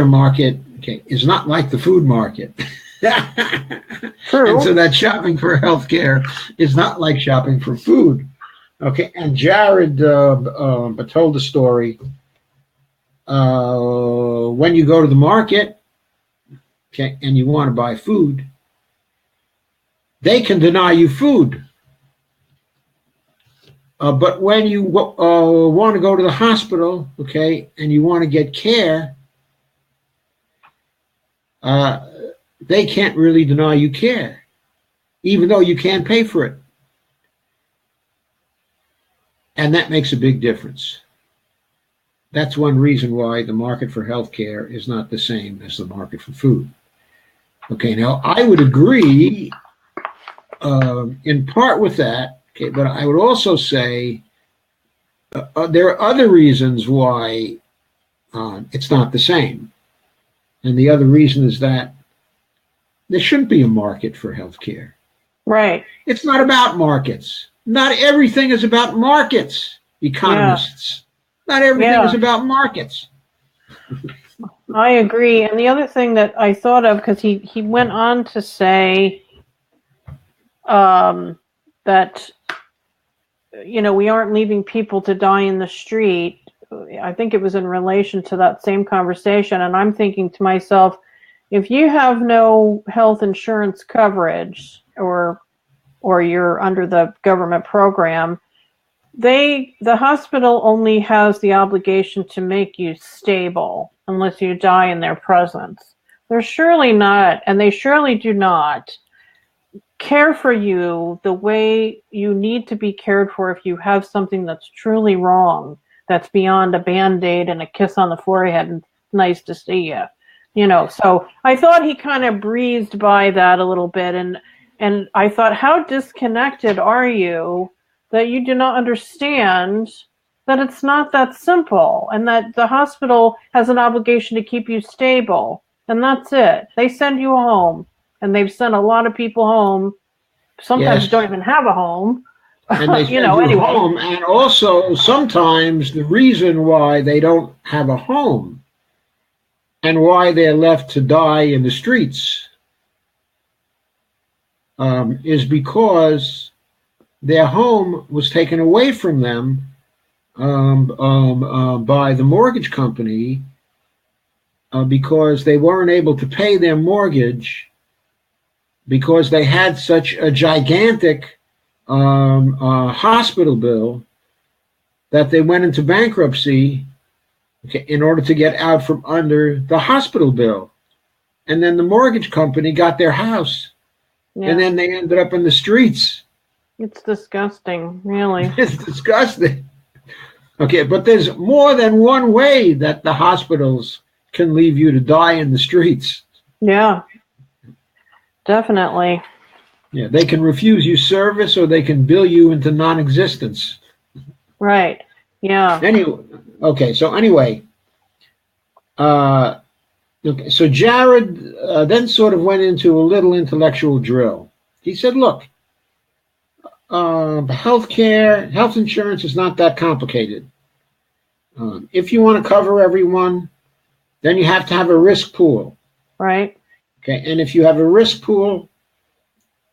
market, is not like the food market. True. And so that shopping for healthcare is not like shopping for food. And Jared told the story. When you go to the market, and you want to buy food, they can deny you food. But when you want to go to the hospital, and you want to get care, they can't really deny you care, even though you can't pay for it. And that makes a big difference. That's one reason why the market for healthcare is not the same as the market for food. Now I would agree in part with that, but I would also say there are other reasons why it's not the same. And the other reason is that there shouldn't be a market for healthcare. Right. It's not about markets. Not everything is about markets, economists. Not everything is about markets. I agree. And the other thing that I thought of, because he went on to say that, we aren't leaving people to die in the street. I think it was in relation to that same conversation. And I'm thinking to myself, if you have no health insurance coverage or you're under the government program, the hospital only has the obligation to make you stable unless you die in their presence. They're surely not, and they surely do not care for you the way you need to be cared for if you have something that's truly wrong, that's beyond a band-aid and a kiss on the forehead and nice to see you. So I thought he kind of breezed by that a little bit, and I thought, how disconnected are you that you do not understand that it's not that simple, and that the hospital has an obligation to keep you stable, and that's it. They send you home, and they've sent a lot of people home. Sometimes Yes. don't even have a home. And they send you Anyway. home. And also, sometimes the reason why they don't have a home and why they're left to die in the streets is because their home was taken away from them by the mortgage company because they weren't able to pay their mortgage because they had such a gigantic hospital bill that they went into bankruptcy in order to get out from under the hospital bill. And then the mortgage company got their house. Yeah. And then they ended up in the streets. It's disgusting, really. It's disgusting. Okay, but there's more than one way that the hospitals can leave you to die in the streets. Yeah, definitely. Yeah, they can refuse you service or they can bill you into non-existence. Right, yeah. Okay, so so Jared then sort of went into a little intellectual drill. He said, look, health insurance is not that complicated. If you want to cover everyone, then you have to have a risk pool. Right. Okay, and if you have a risk pool,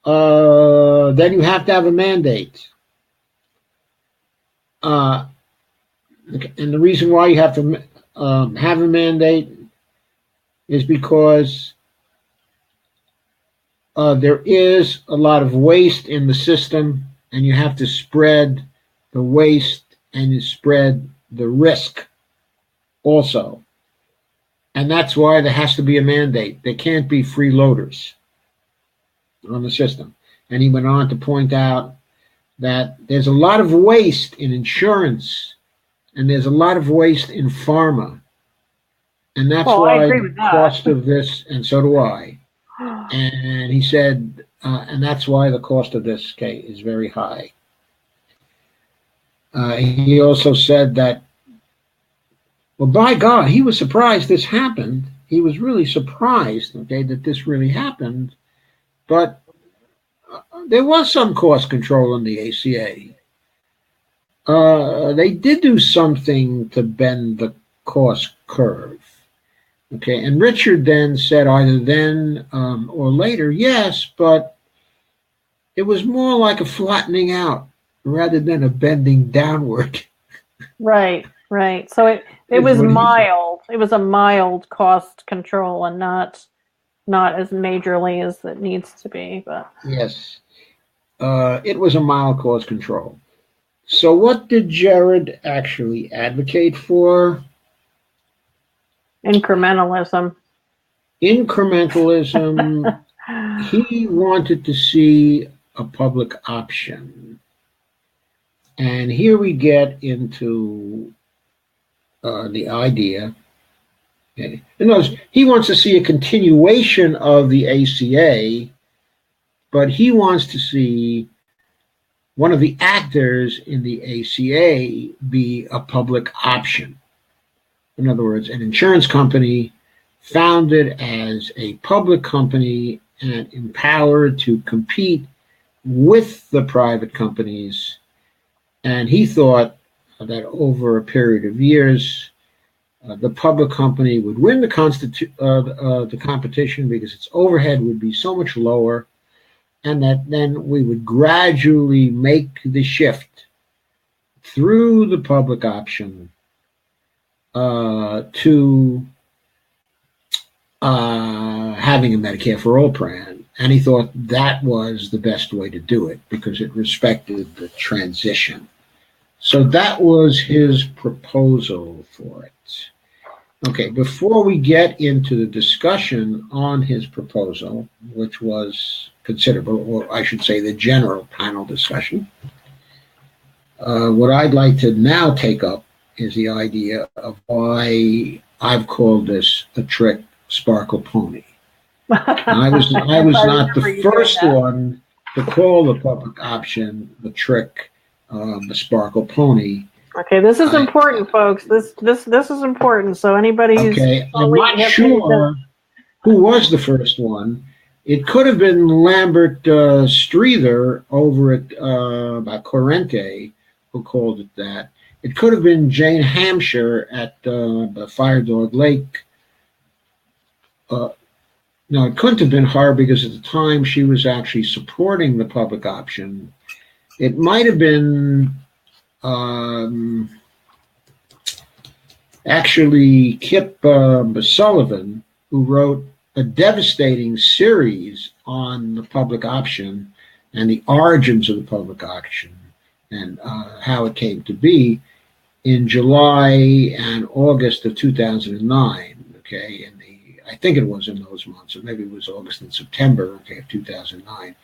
then you have to have a mandate. Okay, and the reason why you have to have a mandate is because there is a lot of waste in the system, and you have to spread the waste and you spread the risk also. And that's why there has to be a mandate. There can't be freeloaders on the system. And he went on to point out that there's a lot of waste in insurance and there's a lot of waste in pharma. And that's why the cost of this, and so do I. And he said, and that's why the cost of this is very high. He also said that, well, by God, he was surprised this happened. He was really surprised, that this really happened. But there was some cost control in the ACA. They did do something to bend the cost curve. Okay, and Richard then said either then or later, yes, but it was more like a flattening out rather than a bending downward. Right. So it was mild. It was a mild cost control and not as majorly as it needs to be. But yes, it was a mild cost control. So what did Jared actually advocate for? Incrementalism. He wanted to see a public option. And here we get into the idea. Okay. In other words, he wants to see a continuation of the ACA, but he wants to see one of the actors in the ACA be a public option. In other words, an insurance company founded as a public company and empowered to compete with the private companies. And he thought that over a period of years, The public company would win the competition because its overhead would be so much lower, and that then we would gradually make the shift through the public option to having a Medicare for all plan. And he thought that was the best way to do it because it respected the transition. So that was his proposal for it. Okay, before we get into the discussion on his proposal, which was considerable, or I should say the general panel discussion, what I'd like to now take up is the idea of why I've called this a trick sparkle pony. I was not the first one to call the public option the trick, the sparkle pony. Okay, this is important, folks. This is important. So anybody who's I'm not sure who was the first one. It could have been Lambert Streether over at Corrente who called it that. It could have been Jane Hampshire at Fire Dog Lake. No, it couldn't have been her because at the time she was actually supporting the public option. It might have been actually Kip Sullivan, who wrote a devastating series on the public option and the origins of the public option and how it came to be in July and August of 2009. Okay, I think it was in those months, or maybe it was August and September, okay, of 2009.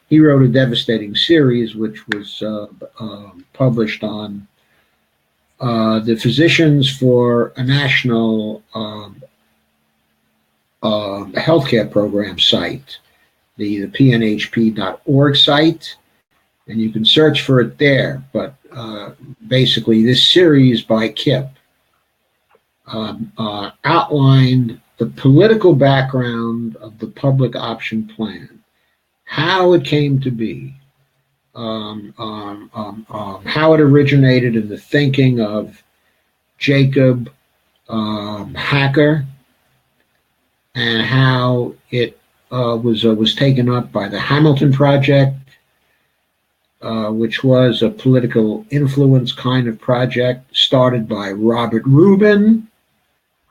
He wrote a devastating series which was published on the Physicians for a National Healthcare Program site, the pnhp.org site, and you can search for it there. But basically, this series by Kip outlined the political background of the public option plan, how it came to be, how it originated in the thinking of Jacob Hacker, and how it was taken up by the Hamilton Project, which was a political influence kind of project started by Robert Rubin.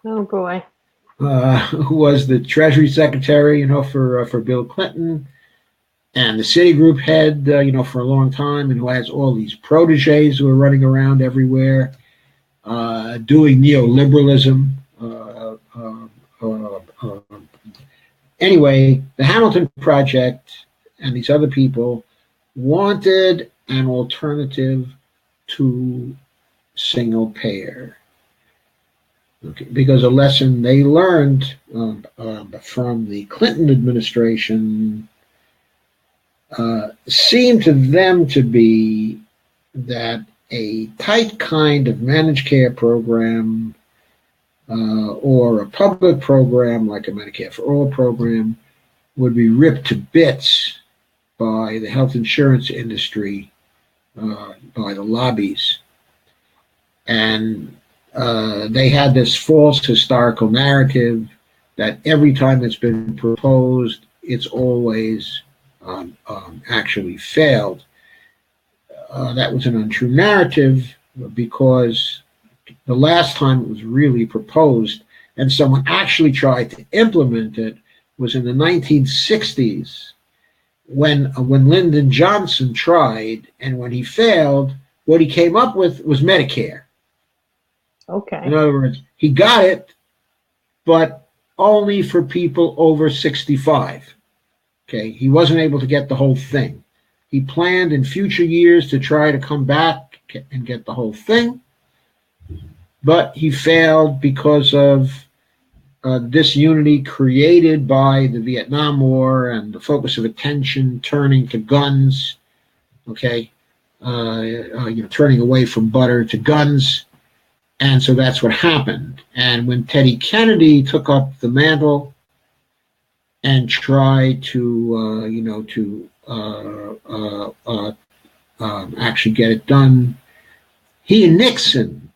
Oh boy. Who was the Treasury Secretary, for Bill Clinton, and the Citigroup head, for a long time, and who has all these proteges who are running around everywhere, doing neoliberalism. Anyway, the Hamilton Project and these other people wanted an alternative to single payer. Okay, because a lesson they learned from the Clinton administration seemed to them to be that a tight kind of managed care program or a public program like a Medicare for All program would be ripped to bits by the health insurance industry, by the lobbies. And they had this false historical narrative that every time it's been proposed, it's always actually failed. That was an untrue narrative because the last time it was really proposed and someone actually tried to implement it was in the 1960s when Lyndon Johnson tried, and when he failed, what he came up with was Medicare. Okay. In other words, he got it, but only for people over 65. Okay, he wasn't able to get the whole thing. He planned in future years to try to come back and get the whole thing, but he failed because of disunity created by the Vietnam War and the focus of attention turning to guns. Okay, turning away from butter to guns. And so that's what happened. And when Teddy Kennedy took up the mantle and tried to, actually get it done, he and Nixon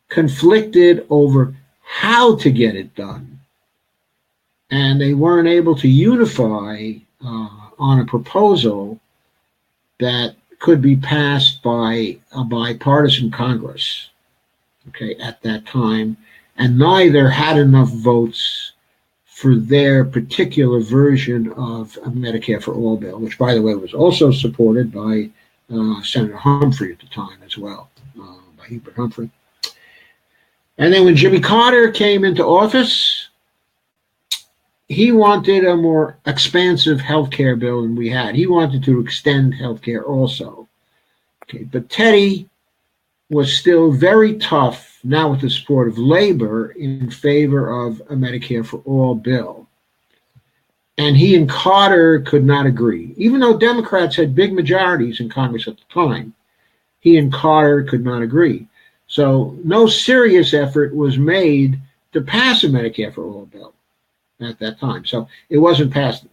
conflicted over how to get it done. And they weren't able to unify on a proposal that could be passed by a bipartisan Congress, okay, at that time, and neither had enough votes for their particular version of a Medicare for All bill, which, by the way, was also supported by Senator Humphrey at the time as well, by Hubert Humphrey. And then when Jimmy Carter came into office, he wanted a more expansive health care bill than we had. He wanted to extend health care also. Okay, but Teddy was still very tough, now with the support of labor, in favor of a Medicare for All bill. And he and Carter could not agree. Even though Democrats had big majorities in Congress at the time, he and Carter could not agree. So no serious effort was made to pass a Medicare for All bill at that time. So it wasn't passed.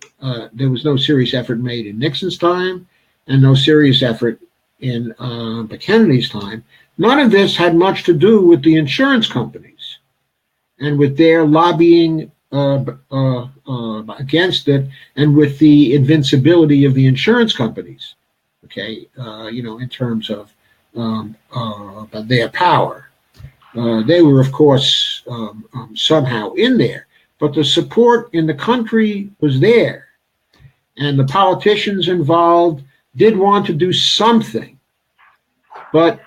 There was no serious effort made in Nixon's time and no serious effort in Kennedy's time. None of this had much to do with the insurance companies and with their lobbying against it and with the invincibility of the insurance companies, okay, in terms of their power. They were, of course, somehow in there, but the support in the country was there. And the politicians involved did want to do something, but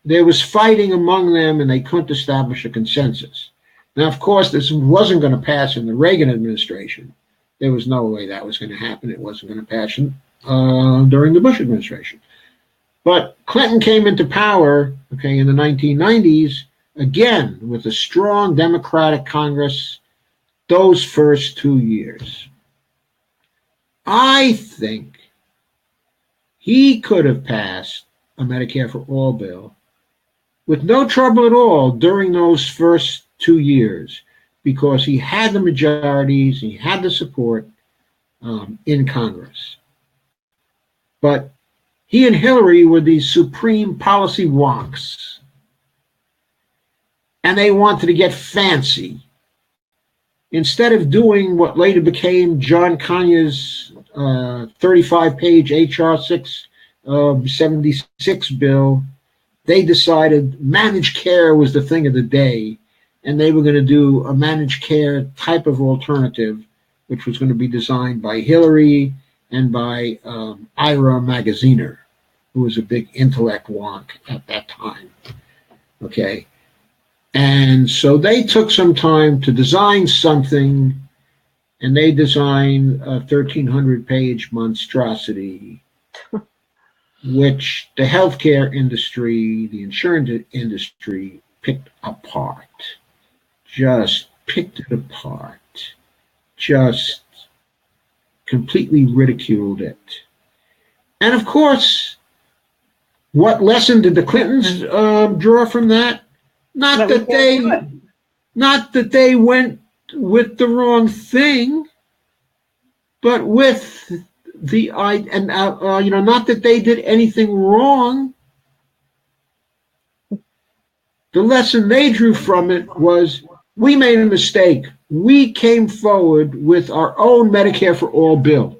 there was fighting among them and they couldn't establish a consensus. Now, of course, this wasn't going to pass in the Reagan administration. There was no way that was going to happen. It wasn't going to pass during the Bush administration. But Clinton came into power, okay, in the 1990s, again, with a strong Democratic Congress, those first 2 years. I think he could have passed a Medicare for All bill with no trouble at all during those first 2 years because he had the majorities, he had the support in Congress. But he and Hillary were these supreme policy wonks, and they wanted to get fancy. Instead of doing what later became John Conya's 35-page H.R. 676 bill, they decided managed care was the thing of the day, and they were going to do a managed care type of alternative, which was going to be designed by Hillary and by Ira Magaziner, who was a big intellect wonk at that time. Okay. And so they took some time to design something, and they designed a 1,300-page monstrosity, which the healthcare industry, the insurance industry picked apart. Just picked it apart. Just completely ridiculed it. And of course, what lesson did the Clintons draw from that? Not that they went with the wrong thing, but with the not that they did anything wrong. The lesson they drew from it was we made a mistake. We came forward with our own Medicare for All bill.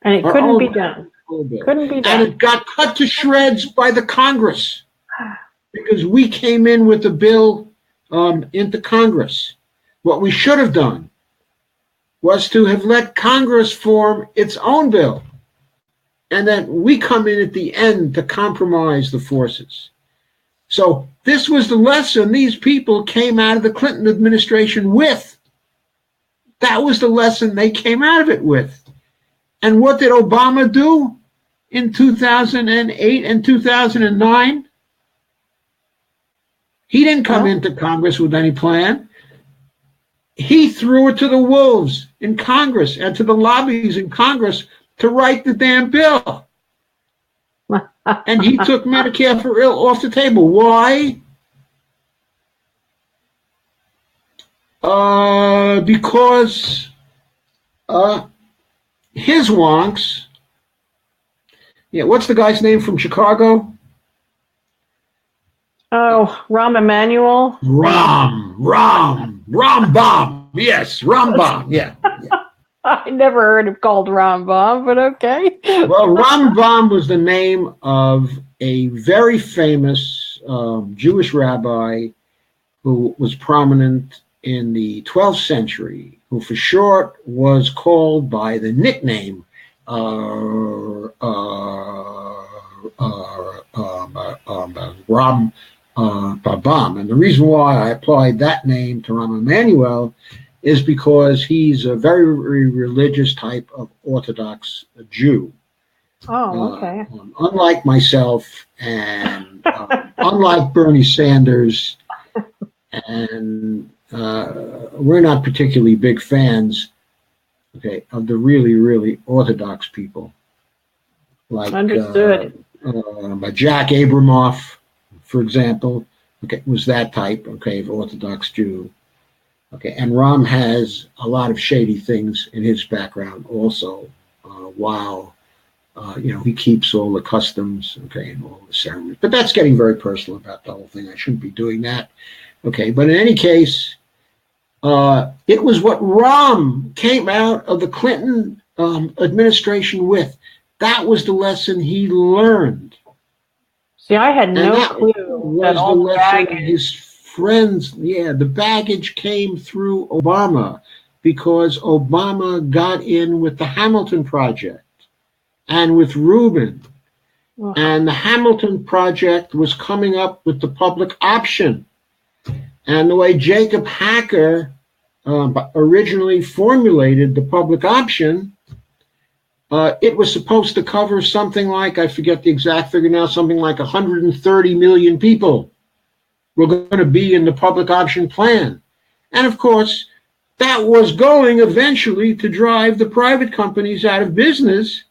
And it couldn't be done. Couldn't be done. And it got cut to shreds by the Congress because we came in with a bill into Congress. What we should have done was to have let Congress form its own bill. And then we come in at the end to compromise the forces. So this was the lesson these people came out of the Clinton administration with. That was the lesson they came out of it with. And what did Obama do in 2008 and 2009? He didn't come into Congress with any plan. He threw it to the wolves in Congress and to the lobbies in Congress to write the damn bill. And he took Medicare for All off the table. Why? Because his wonks. Yeah, what's the guy's name from Chicago? Oh, Rahm Emanuel. Rambam. Yes, Rambam. Yeah. I never heard it called Rambam, but okay. Well, Rambam was the name of a very famous Jewish rabbi who was prominent in the 12th century, who for short was called by the nickname Ram Babam. And the reason why I applied that name to Rahm Emanuel is because he's a very, very religious type of Orthodox Jew. Oh, okay. Unlike myself and unlike Bernie Sanders, and we're not particularly big fans, okay, of the really, really Orthodox people. Like Understood. Jack Abramoff, for example, okay, was that type, okay, of Orthodox Jew. Okay, and Rahm has a lot of shady things in his background also, while he keeps all the customs, okay, and all the ceremonies. But that's getting very personal about the whole thing. I shouldn't be doing that. Okay, but in any case, it was what Rahm came out of the Clinton administration with. That was the lesson he learned. See, I had no clue was that all the the lesson baggage. his friends, the baggage came through Obama, because Obama got in with the Hamilton Project and with Rubin. And the Hamilton Project was coming up with the public option. And the way Jacob Hacker originally formulated the public option, it was supposed to cover something like, I forget the exact figure now, something like 130 million people were going to be in the public option plan. And of course, that was going eventually to drive the private companies out of business,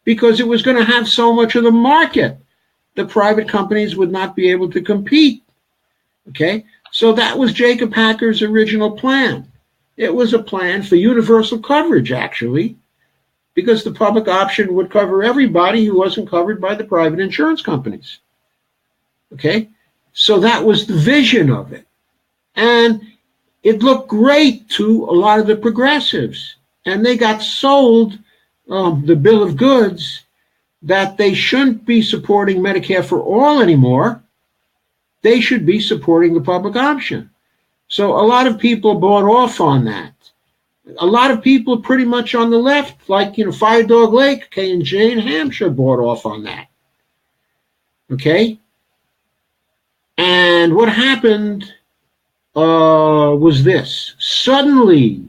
because it was going to have so much of the market. The private companies would not be able to compete. Okay, so that was Jacob Hacker's original plan. It was a plan for universal coverage, actually, because the public option would cover everybody who wasn't covered by the private insurance companies. Okay, so that was the vision of it. And it looked great to a lot of the progressives. And they got sold the bill of goods that they shouldn't be supporting Medicare for all anymore. They should be supporting the public option. So a lot of people bought off on that. A lot of people pretty much on the left, like, Fire Dog Lake, okay, and Jane Hampshire bought off on that. Okay? And what happened was this. Suddenly,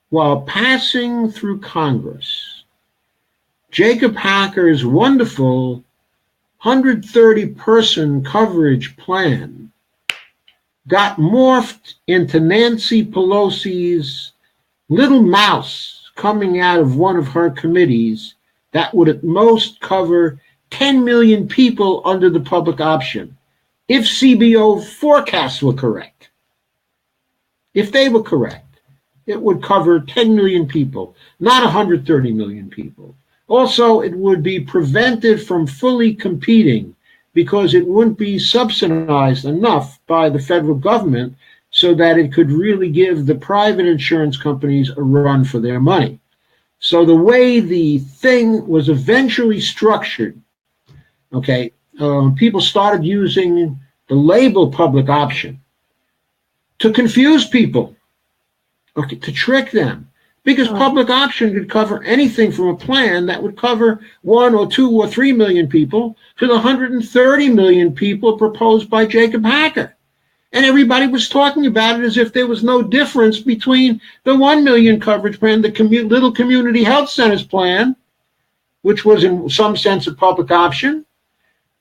while passing through Congress, Jacob Hacker's wonderful 130-person coverage plan got morphed into Nancy Pelosi's little mouse coming out of one of her committees that would at most cover 10 million people under the public option, if CBO forecasts were correct. If they were correct, it would cover 10 million people, not 130 million people. Also, it would be prevented from fully competing because it wouldn't be subsidized enough by the federal government so that it could really give the private insurance companies a run for their money. So the way the thing was eventually structured, okay, people started using the label public option to confuse people, okay, to trick them. Because public option could cover anything from a plan that would cover 1 or 2 or 3 million people to the 130 million people proposed by Jacob Hacker. And everybody was talking about it as if there was no difference between the 1 million coverage plan, the little community health centers plan, which was in some sense a public option,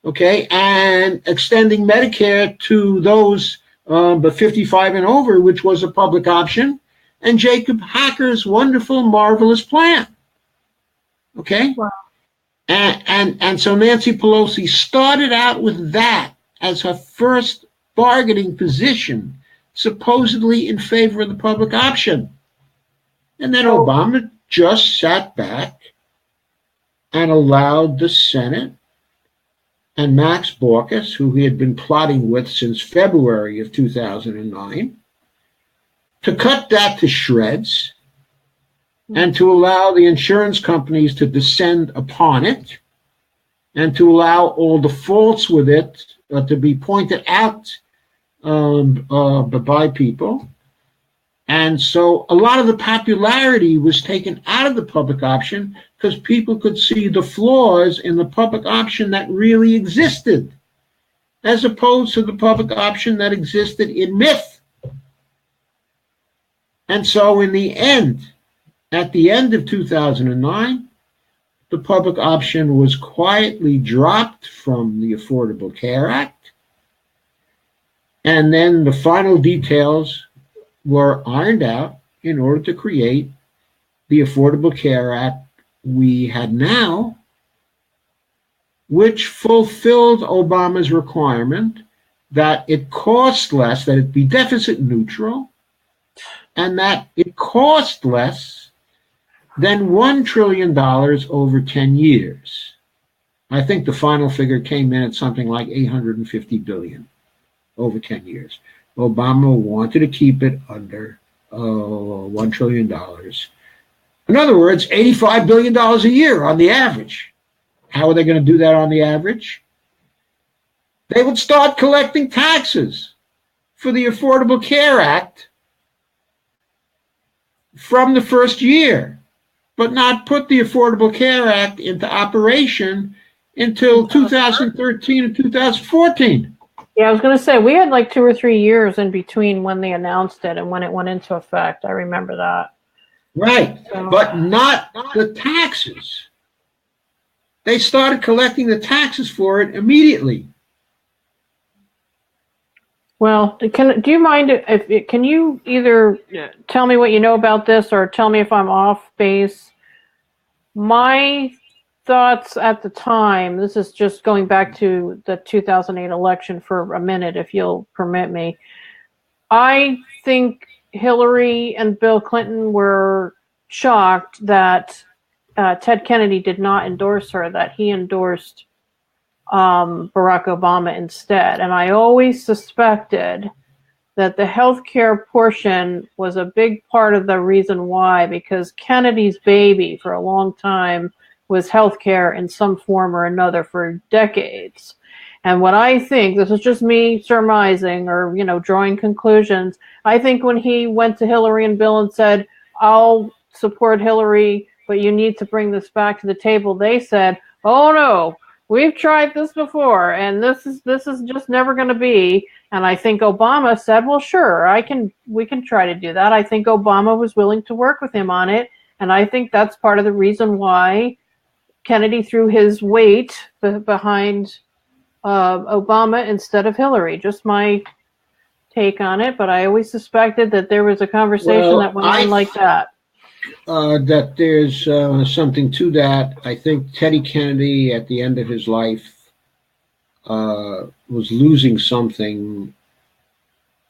okay, and extending Medicare to those but 55 and over, which was a public option, and Jacob Hacker's wonderful, marvelous plan. Okay? Wow. And so Nancy Pelosi started out with that as her first bargaining position, supposedly in favor of the public option. And then Obama just sat back and allowed the Senate and Max Baucus, who he had been plotting with since February of 2009, to cut that to shreds and to allow the insurance companies to descend upon it and to allow all the faults with it to be pointed out by people. And so a lot of the popularity was taken out of the public option because people could see the flaws in the public option that really existed, as opposed to the public option that existed in myth. And so in the end, at the end of 2009, the public option was quietly dropped from the Affordable Care Act. And then the final details were ironed out in order to create the Affordable Care Act we had now, which fulfilled Obama's requirement that it cost less, that it be deficit neutral, and that it cost less than $1 trillion over 10 years. I think the final figure came in at something like $850 billion over 10 years. Obama wanted to keep it under $1 trillion. In other words, $85 billion a year on the average. How are they going to do that on the average? They would start collecting taxes for the Affordable Care Act from the first year, but not put the Affordable Care Act into operation until 2013 and 2014. Yeah, I was going to say, we had like 2 or 3 years in between when they announced it and when it went into effect. I remember that. Right, but not the taxes. They started collecting the taxes for it immediately. Well, do you mind can you either tell me what you know about this or tell me if I'm off base? My thoughts at the time, this is just going back to the 2008 election for a minute, if you'll permit me. I think Hillary and Bill Clinton were shocked that Ted Kennedy did not endorse her, that he endorsed Barack Obama instead. And I always suspected that the healthcare portion was a big part of the reason why, because Kennedy's baby for a long time was healthcare in some form or another for decades. And what I think, this is just me surmising or, drawing conclusions, I think when he went to Hillary and Bill and said, I'll support Hillary, but you need to bring this back to the table, they said, oh no, we've tried this before, and this is just never going to be. And I think Obama said, well, sure, we can try to do that. I think Obama was willing to work with him on it, and I think that's part of the reason why Kennedy threw his weight behind Obama instead of Hillary. Just my take on it, but I always suspected that there was a conversation that went on like that. That there's something to that. I think Teddy Kennedy, at the end of his life, was losing something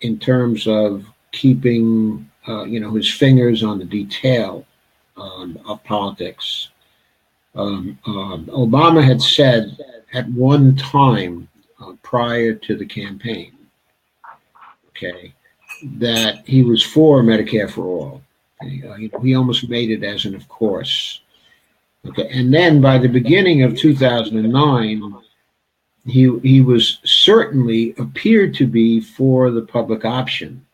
in terms of keeping, his fingers on the detail of politics. Obama had said at one time prior to the campaign, that he was for Medicare for all. He almost made it as an of course. And then by the beginning of 2009, he was certainly appeared to be for the public option.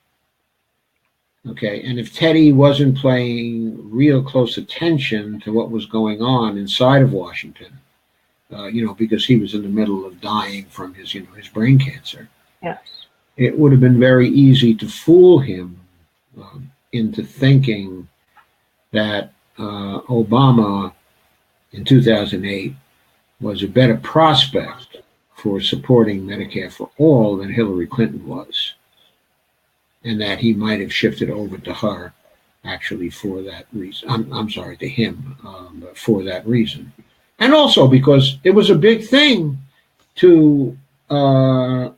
And if Teddy wasn't paying real close attention to what was going on inside of Washington, because he was in the middle of dying from his brain cancer, yes, it would have been very easy to fool him into thinking that Obama in 2008 was a better prospect for supporting Medicare for all than Hillary Clinton was, and that he might have shifted over to her actually for that reason. I'm sorry, to him, for that reason. And also because it was a big thing to have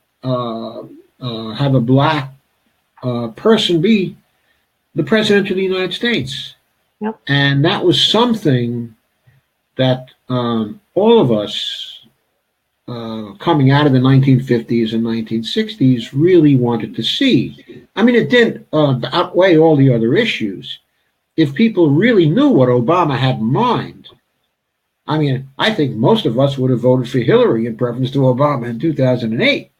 a black person be the president of the United States. Yep. And that was something that all of us coming out of the 1950s and 1960s really wanted to see. I mean, it didn't outweigh all the other issues. If people really knew what Obama had in mind, I mean, I think most of us would have voted for Hillary in preference to Obama in 2008.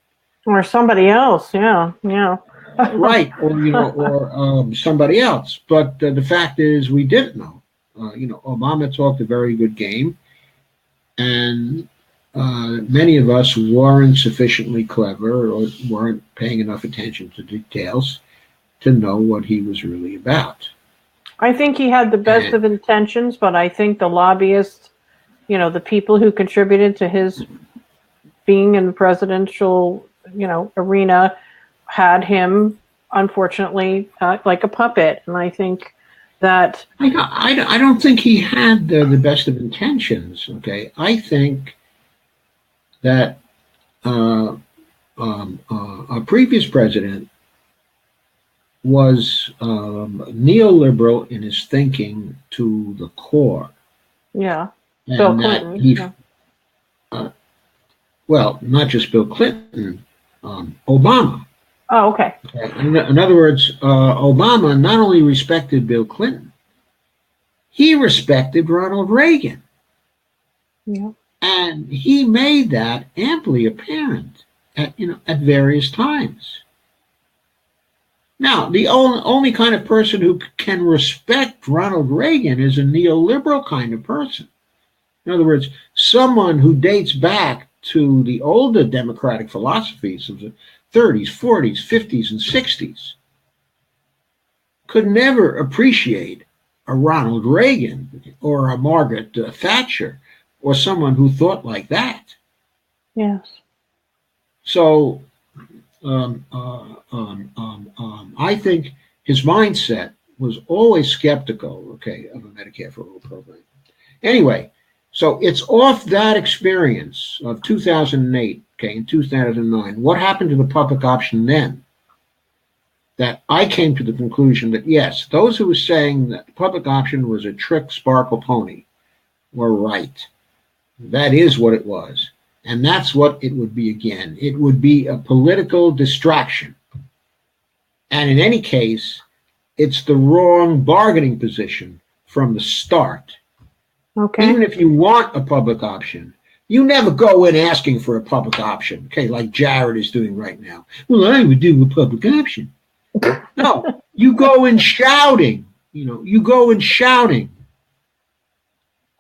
Or somebody else, yeah. Right, or somebody else. But the fact is, we didn't know. Obama talked a very good game, and many of us weren't sufficiently clever or weren't paying enough attention to details to know what he was really about. I think he had the best of intentions, but I think the lobbyists, the people who contributed to his being in the presidential, arena, had him, unfortunately, like a puppet. And I think that I don't think he had the best of intentions. Okay, I think that a previous president was neoliberal in his thinking to the core. Yeah, and Bill Clinton. Well, not just Bill Clinton, Obama. Oh, okay. In other words, Obama not only respected Bill Clinton, he respected Ronald Reagan. Yeah. And he made that amply apparent at various times. Now, the only kind of person who can respect Ronald Reagan is a neoliberal kind of person. In other words, someone who dates back to the older democratic philosophies of the 30s, 40s, 50s, and 60s could never appreciate a Ronald Reagan or a Margaret Thatcher or someone who thought like that. Yes. So I think his mindset was always skeptical, of a Medicare for All program. Anyway, so it's off that experience of 2008, and 2009. What happened to the public option then? That I came to the conclusion that yes, those who were saying that the public option was a trick sparkle pony were right. That is what it was. And that's what it would be again. It would be a political distraction. And in any case, it's the wrong bargaining position from the start. Okay. Even if you want a public option, you never go in asking for a public option, like Jared is doing right now. Well, I would do a public option. No, you go in shouting,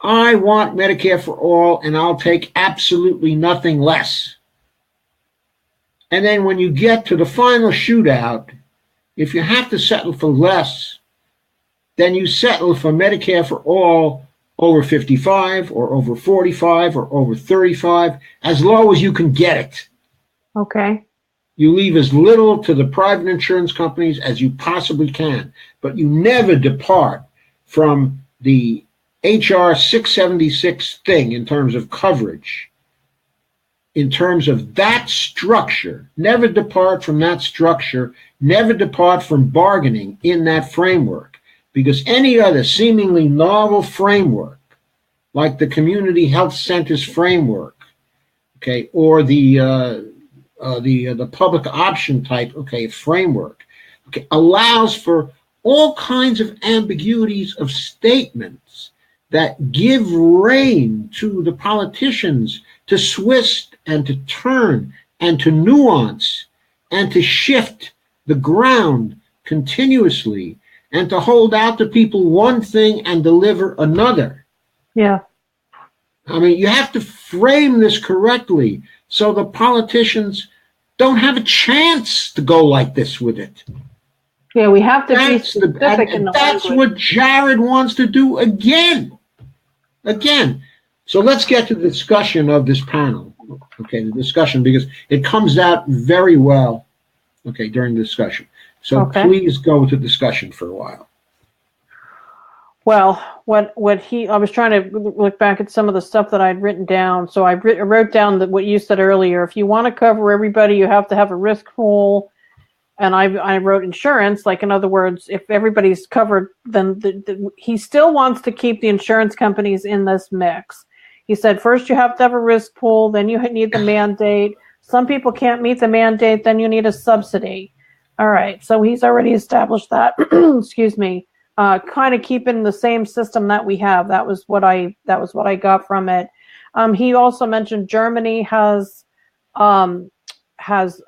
I want Medicare for all, and I'll take absolutely nothing less. And then when you get to the final shootout, if you have to settle for less, then you settle for Medicare for all over 55 or over 45 or over 35, as low as you can get it. Okay. You leave as little to the private insurance companies as you possibly can, but you never depart from the HR 676 thing in terms of coverage, in terms of that structure. Never depart from that structure, never depart from bargaining in that framework, because any other seemingly novel framework, like the community health centers framework, or the public option type, framework, allows for all kinds of ambiguities of statements that give rein to the politicians to twist and to turn and to nuance and to shift the ground continuously and to hold out to people one thing and deliver another. Yeah. I mean, you have to frame this correctly so the politicians don't have a chance to go like this with it. Yeah, we have to be specific in the that's language. what Jared wants to do again. So let's get to the discussion of this panel. The discussion, because it comes out very well, during the discussion. So please go to discussion for a while. Well, I was trying to look back at some of the stuff that I'd written down. So I wrote down what you said earlier. If you want to cover everybody, you have to have a risk pool. And I wrote insurance, like in other words, if everybody's covered, then he still wants to keep the insurance companies in this mix. He said, first you have to have a risk pool, then you need the mandate. Some people can't meet the mandate, then you need a subsidy. All right, so he's already established that. Excuse me. Kind of keeping the same system that we have. That was what I got from it. He also mentioned Germany has a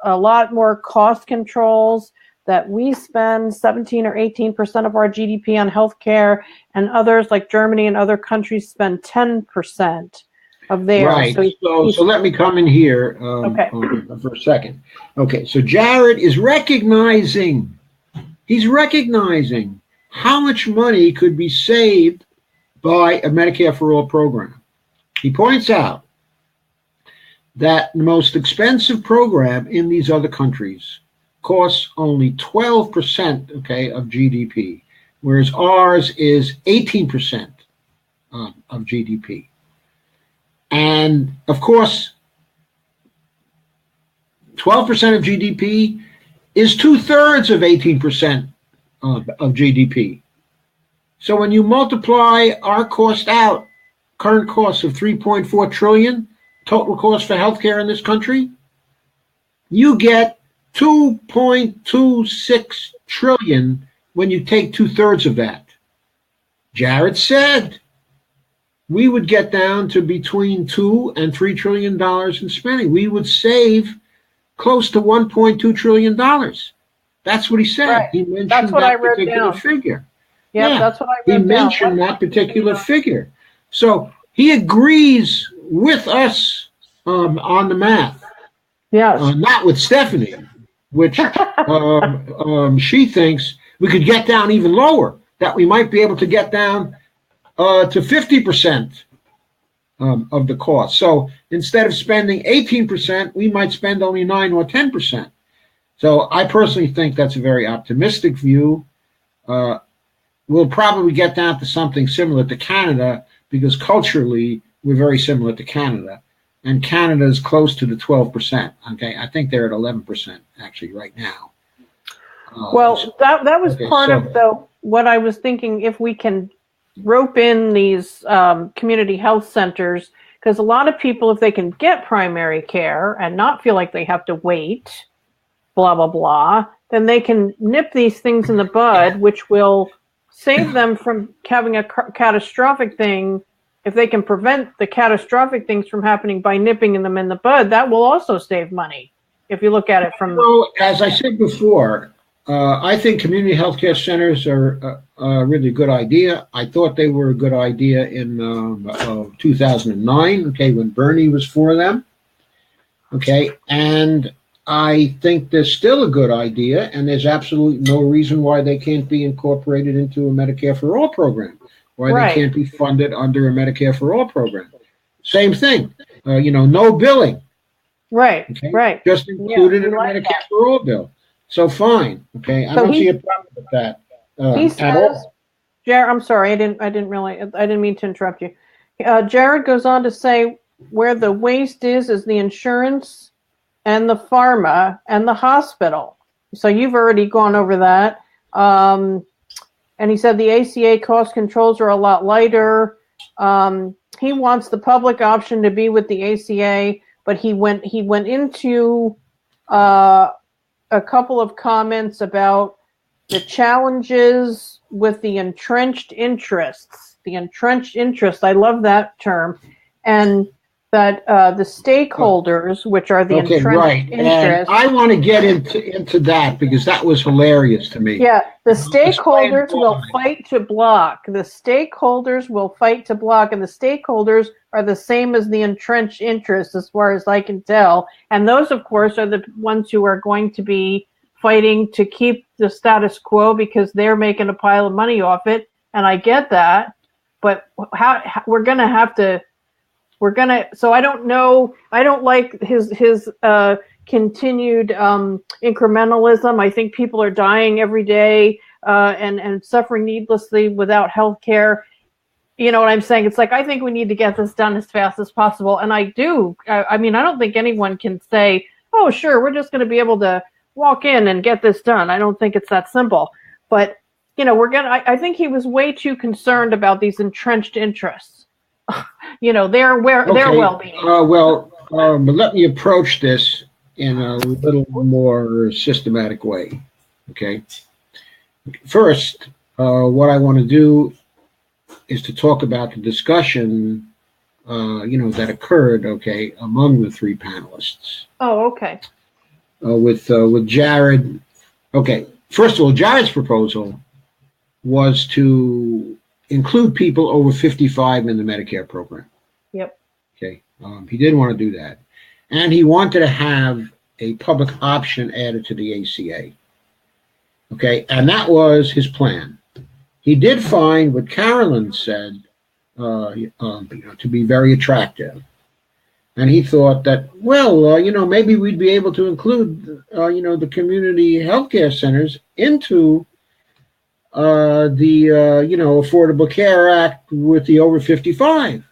lot more cost controls, that we spend 17 or 18% of our GDP on healthcare, and others like Germany and other countries spend 10% of theirs. Right. So let me come in here for a second. Okay, so Jared is recognizing how much money could be saved by a Medicare for All program. He points out that the most expensive program in these other countries costs only 12%, of GDP, whereas ours is 18% of GDP. And of course, 12% of GDP is 2/3 of 18% of GDP. So when you multiply our cost out, current cost of 3.4 trillion, total cost for healthcare in this country, you get 2.26 trillion when you take 2/3 of that. Jared said we would get down to between $2 and $3 trillion in spending. We would save close to $1.2 trillion. That's what he said. Right. He mentioned that particular figure. Yep, yeah, that's what I wrote down. He mentioned that particular figure. So he agrees with us on the math. Yes. Not with Stephanie, which she thinks we could get down even lower, that we might be able to get down to 50% of the cost. So instead of spending 18%, we might spend only 9 or 10%. So I personally think that's a very optimistic view. We'll probably get down to something similar to Canada, because culturally we're very similar to Canada. And Canada is close to the 12%. Okay, I think they're at 11% actually right now. Well, that was part of what I was thinking. If we can rope in these community health centers, because a lot of people, if they can get primary care and not feel like they have to wait, blah blah blah, then they can nip these things in the bud, which will save them from having a catastrophic thing. If they can prevent the catastrophic things from happening by nipping them in the bud, that will also save money. If you look at it from... Well, as I said before, I think community healthcare centers are a really good idea. I thought they were a good idea in 2009, when Bernie was for them. And I think they're still a good idea, and there's absolutely no reason why they can't be incorporated into a Medicare for All program. Why they can't be funded under a Medicare for All program. Same thing, no billing. Right. Just included in a Medicare for All bill. So fine, I don't see a problem with that at all. Jared, I'm sorry, I didn't mean to interrupt you. Jared goes on to say where the waste is the insurance and the pharma and the hospital. So you've already gone over that. And he said the ACA cost controls are a lot lighter. He wants the public option to be with the ACA, but he went into a couple of comments about the challenges with the entrenched interests. The entrenched interests, I love that term. And that the stakeholders, which are the entrenched interests. And I want to get into that because that was hilarious to me. Yeah, the stakeholders will fight to block. The stakeholders will fight to block, and the stakeholders are the same as the entrenched interests, as far as I can tell. And those, of course, are the ones who are going to be fighting to keep the status quo because they're making a pile of money off it. And I get that, but how we're going to have to. So I don't know. I don't like his continued incrementalism. I think people are dying every day and suffering needlessly without health care. You know what I'm saying? It's like, I think we need to get this done as fast as possible. And I do. I mean, I don't think anyone can say, oh, sure, we're just going to be able to walk in and get this done. I don't think it's that simple. But, I think he was way too concerned about these entrenched interests. their well-being. But let me approach this in a little more systematic way. Okay. First, what I want to do is to talk about the discussion, that occurred, okay, among the three panelists. Oh, okay. With Jared. Okay. First of all, Jared's proposal was to include people over 55 in the Medicare program. Yep. Okay. He didn't want to do that. And he wanted to have a public option added to the ACA. Okay. And that was his plan. He did find what Carolyn said to be very attractive. And he thought that, maybe we'd be able to include, the community healthcare centers into the Affordable Care Act with the over 55.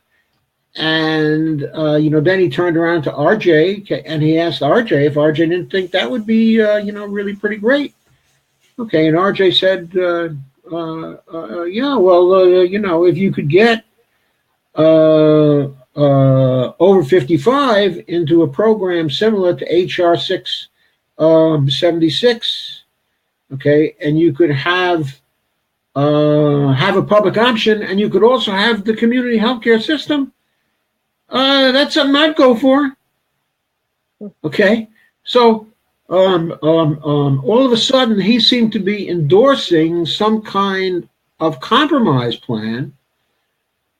And, then he turned around to RJ and he asked RJ if RJ didn't think that would be, really pretty great. Okay. And RJ said, if you could get over 55 into a program similar to HR 676, okay, and you could have a public option, and you could also have the community healthcare system. That's something I'd go for. Okay, so all of a sudden he seemed to be endorsing some kind of compromise plan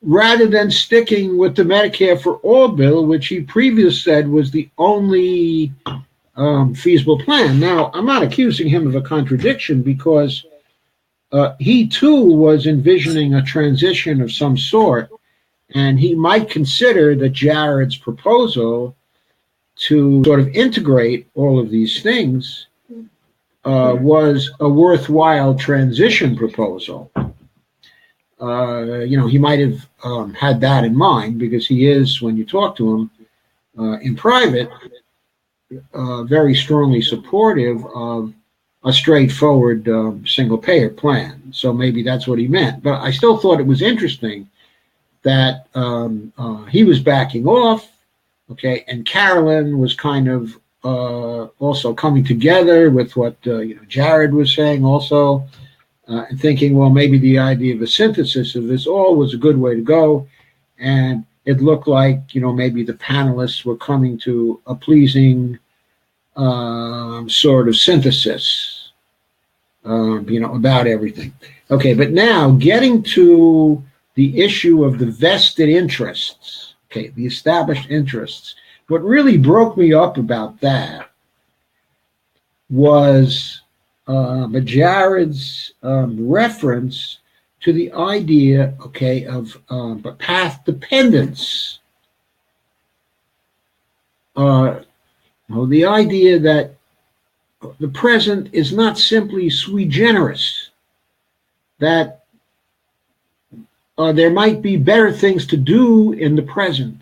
rather than sticking with the Medicare for All bill, which he previously said was the only feasible plan. Now, I'm not accusing him of a contradiction because he too was envisioning a transition of some sort, and he might consider that Jared's proposal to sort of integrate all of these things was a worthwhile transition proposal. He might have had that in mind because he is, when you talk to him in private, very strongly supportive of a straightforward single payer plan. So maybe that's what he meant. But I still thought it was interesting that he was backing off, okay, and Carolyn was kind of also coming together with what Jared was saying also, and thinking, well, maybe the idea of a synthesis of this all was a good way to go. And it looked like, maybe the panelists were coming to a pleasing sort of synthesis, about everything. Okay, but now getting to the issue of the vested interests, okay, the established interests, what really broke me up about that was Jared's reference to the idea, okay, of path dependence. The idea that the present is not simply sui generis, that there might be better things to do in the present,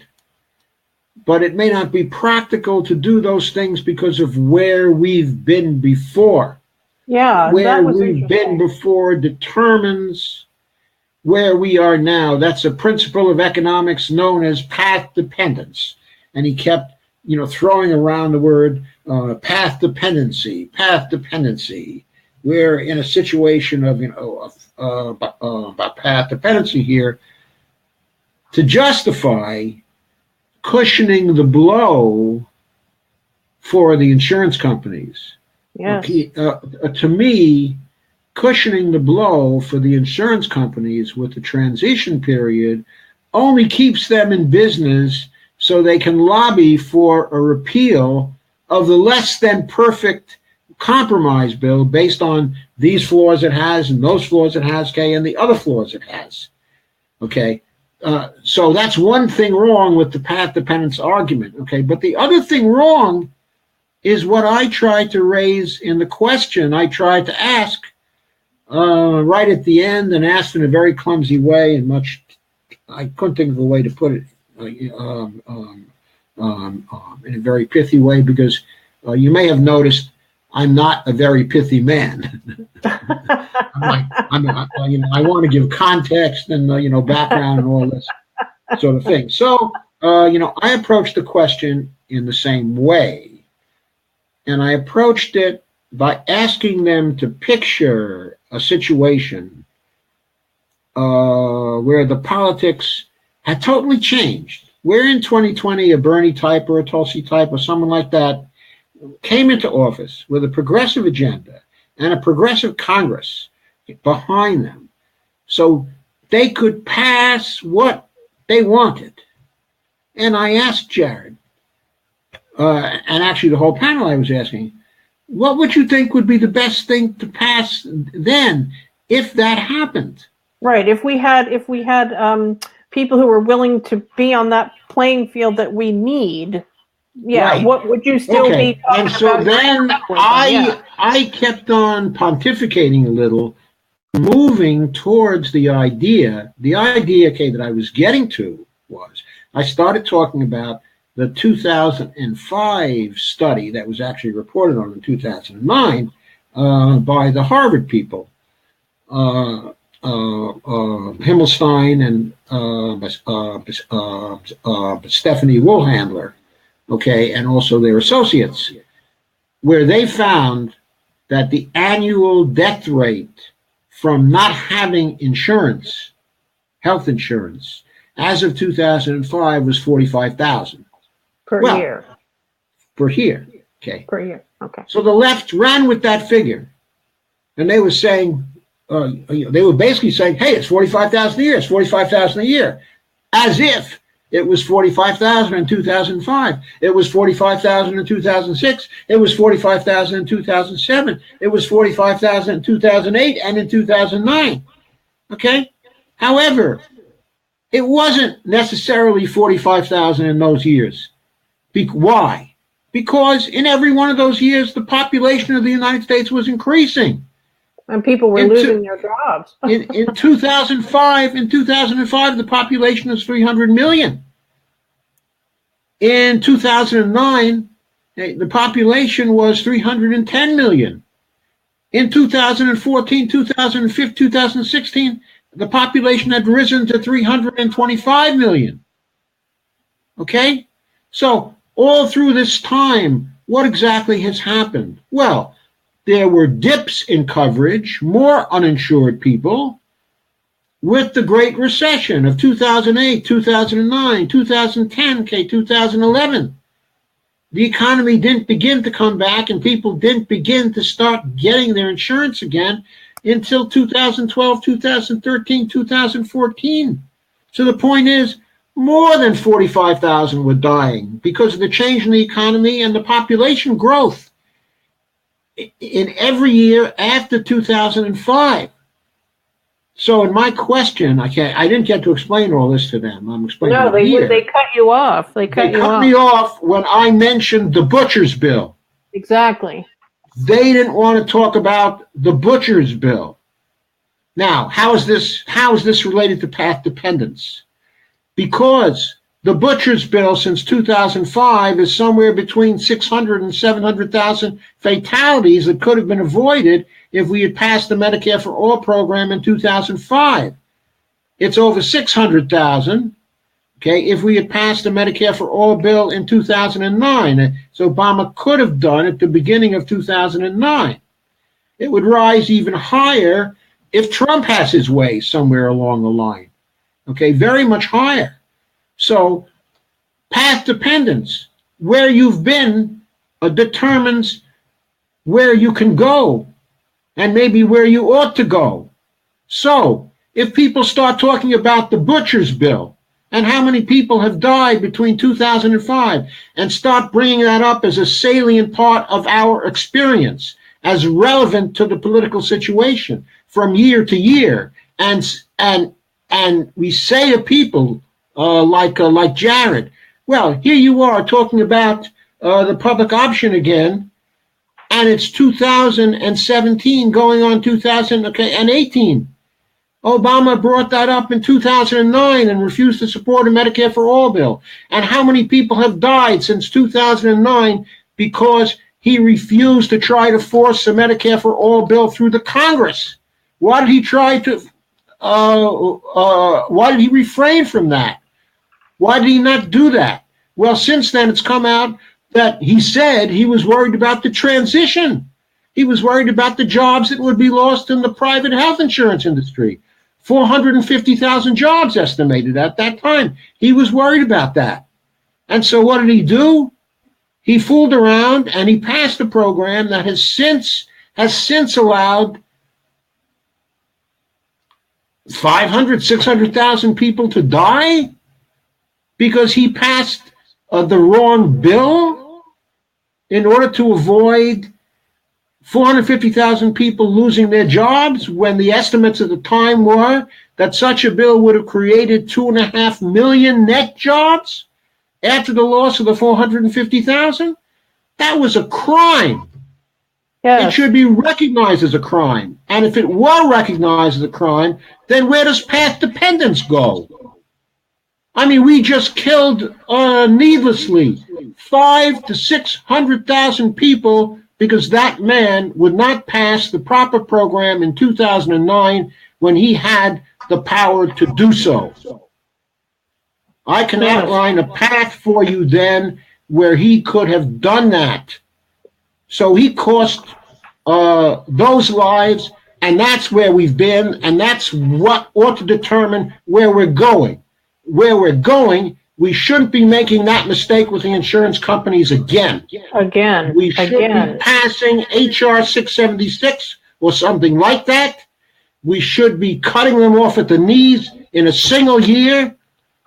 but it may not be practical to do those things because of where we've been before. Yeah, where we've been before determines where we are now. That's a principle of economics known as path dependence. And he kept, throwing around the word path dependency. We're in a situation of, path dependency here to justify cushioning the blow for the insurance companies. Yes. To me, cushioning the blow for the insurance companies with the transition period only keeps them in business so they can lobby for a repeal of the less than perfect compromise bill based on these flaws it has and those flaws it has, okay, and the other flaws it has. Okay. So that's one thing wrong with the path dependence argument. Okay. But the other thing wrong is what I tried to raise in the question I tried to ask right at the end, and asked in a very clumsy way and I couldn't think of a way to put it in a very pithy way, because you may have noticed I'm not a very pithy man. I want to give context and background and all this. sort of thing. So, I approached the question in the same way. And I approached it by asking them to picture a situation where the politics had totally changed. Where in 2020 a Bernie type or a Tulsi type or someone like that came into office with a progressive agenda and a progressive Congress behind them, so they could pass what they wanted. And I asked Jared, and actually the whole panel I was asking, what would you think would be the best thing to pass then if that happened? Right. If we had people who were willing to be on that playing field that we need, yeah, right. What would you still be talking and so about? Then I kept on pontificating a little, moving towards the idea, okay, that I was getting to was, I started talking about the 2005 study that was actually reported on in 2009 by the Harvard people, Himmelstein and Stephanie Woolhandler, okay, and also their associates, where they found that the annual death rate from not having insurance, health insurance, as of 2005 was 45,000 per year. Per year, okay. Per year, okay. So the left ran with that figure, and they were saying, they were basically saying, hey, it's 45,000 a year, it's 45,000 a year, as if it was 45,000 in 2005, it was 45,000 in 2006, it was 45,000 in 2007, it was 45,000 in 2008 and in 2009, okay? However, it wasn't necessarily 45,000 in those years. Why? Because in every one of those years, the population of the United States was increasing. And people were losing their jobs. in 2005, the population was 300 million. In 2009, the population was 310 million. In 2014, 2015, 2016, the population had risen to 325 million. Okay? So all through this time, what exactly has happened? Well, there were dips in coverage, more uninsured people. With the Great Recession of 2008, 2009, 2010, 2011, the economy didn't begin to come back and people didn't begin to start getting their insurance again until 2012, 2013, 2014. So the point is, more than 45,000 were dying because of the change in the economy and the population growth in every year after 2005. So in my question, I didn't get to explain all this to them. I'm explaining it here. They cut you off. They cut me off when I mentioned the butcher's bill. Exactly. They didn't want to talk about the butcher's bill. Now, how is this related to path dependence? Because the butcher's bill since 2005 is somewhere between 600 and 700,000 fatalities that could have been avoided if we had passed the Medicare for All program in 2005. It's over 600,000, okay, if we had passed the Medicare for All bill in 2009. So Obama could have done at the beginning of 2009. It would rise even higher if Trump has his way somewhere along the line, okay, very much higher. So path dependence, where you've been, determines where you can go and maybe where you ought to go. So if people start talking about the butcher's bill and how many people have died between 2005 and start bringing that up as a salient part of our experience, as relevant to the political situation from year to year, and we say to people like Jared, well, here you are talking about the public option again, and it's 2017 going on 2018. Obama brought that up in 2009 and refused to support a Medicare for All bill. And how many people have died since 2009 because he refused to try to force a Medicare for All bill through the Congress? Why did he refrain from that? Why did he not do that? Well, since then, it's come out that he said he was worried about the transition. He was worried about the jobs that would be lost in the private health insurance industry. 450,000 jobs estimated at that time. He was worried about that. And so what did he do? He fooled around and he passed a program that has since allowed 500, 600,000 people to die because he passed the wrong bill in order to avoid 450,000 people losing their jobs, when the estimates at the time were that such a bill would have created 2.5 million net jobs after the loss of the 450,000. That was a crime. Yes. It should be recognized as a crime. And if it were recognized as a crime, then where does path dependence go? I mean, we just killed needlessly 500,000 to 600,000 people because that man would not pass the proper program in 2009 when he had the power to do so. I can outline a path for you then where he could have done that. So he cost those lives, and that's where we've been, and that's what ought to determine where we're going. Where we're going, we shouldn't be making that mistake with the insurance companies again. We should be passing HR 676 or something like that. We should be cutting them off at the knees in a single year,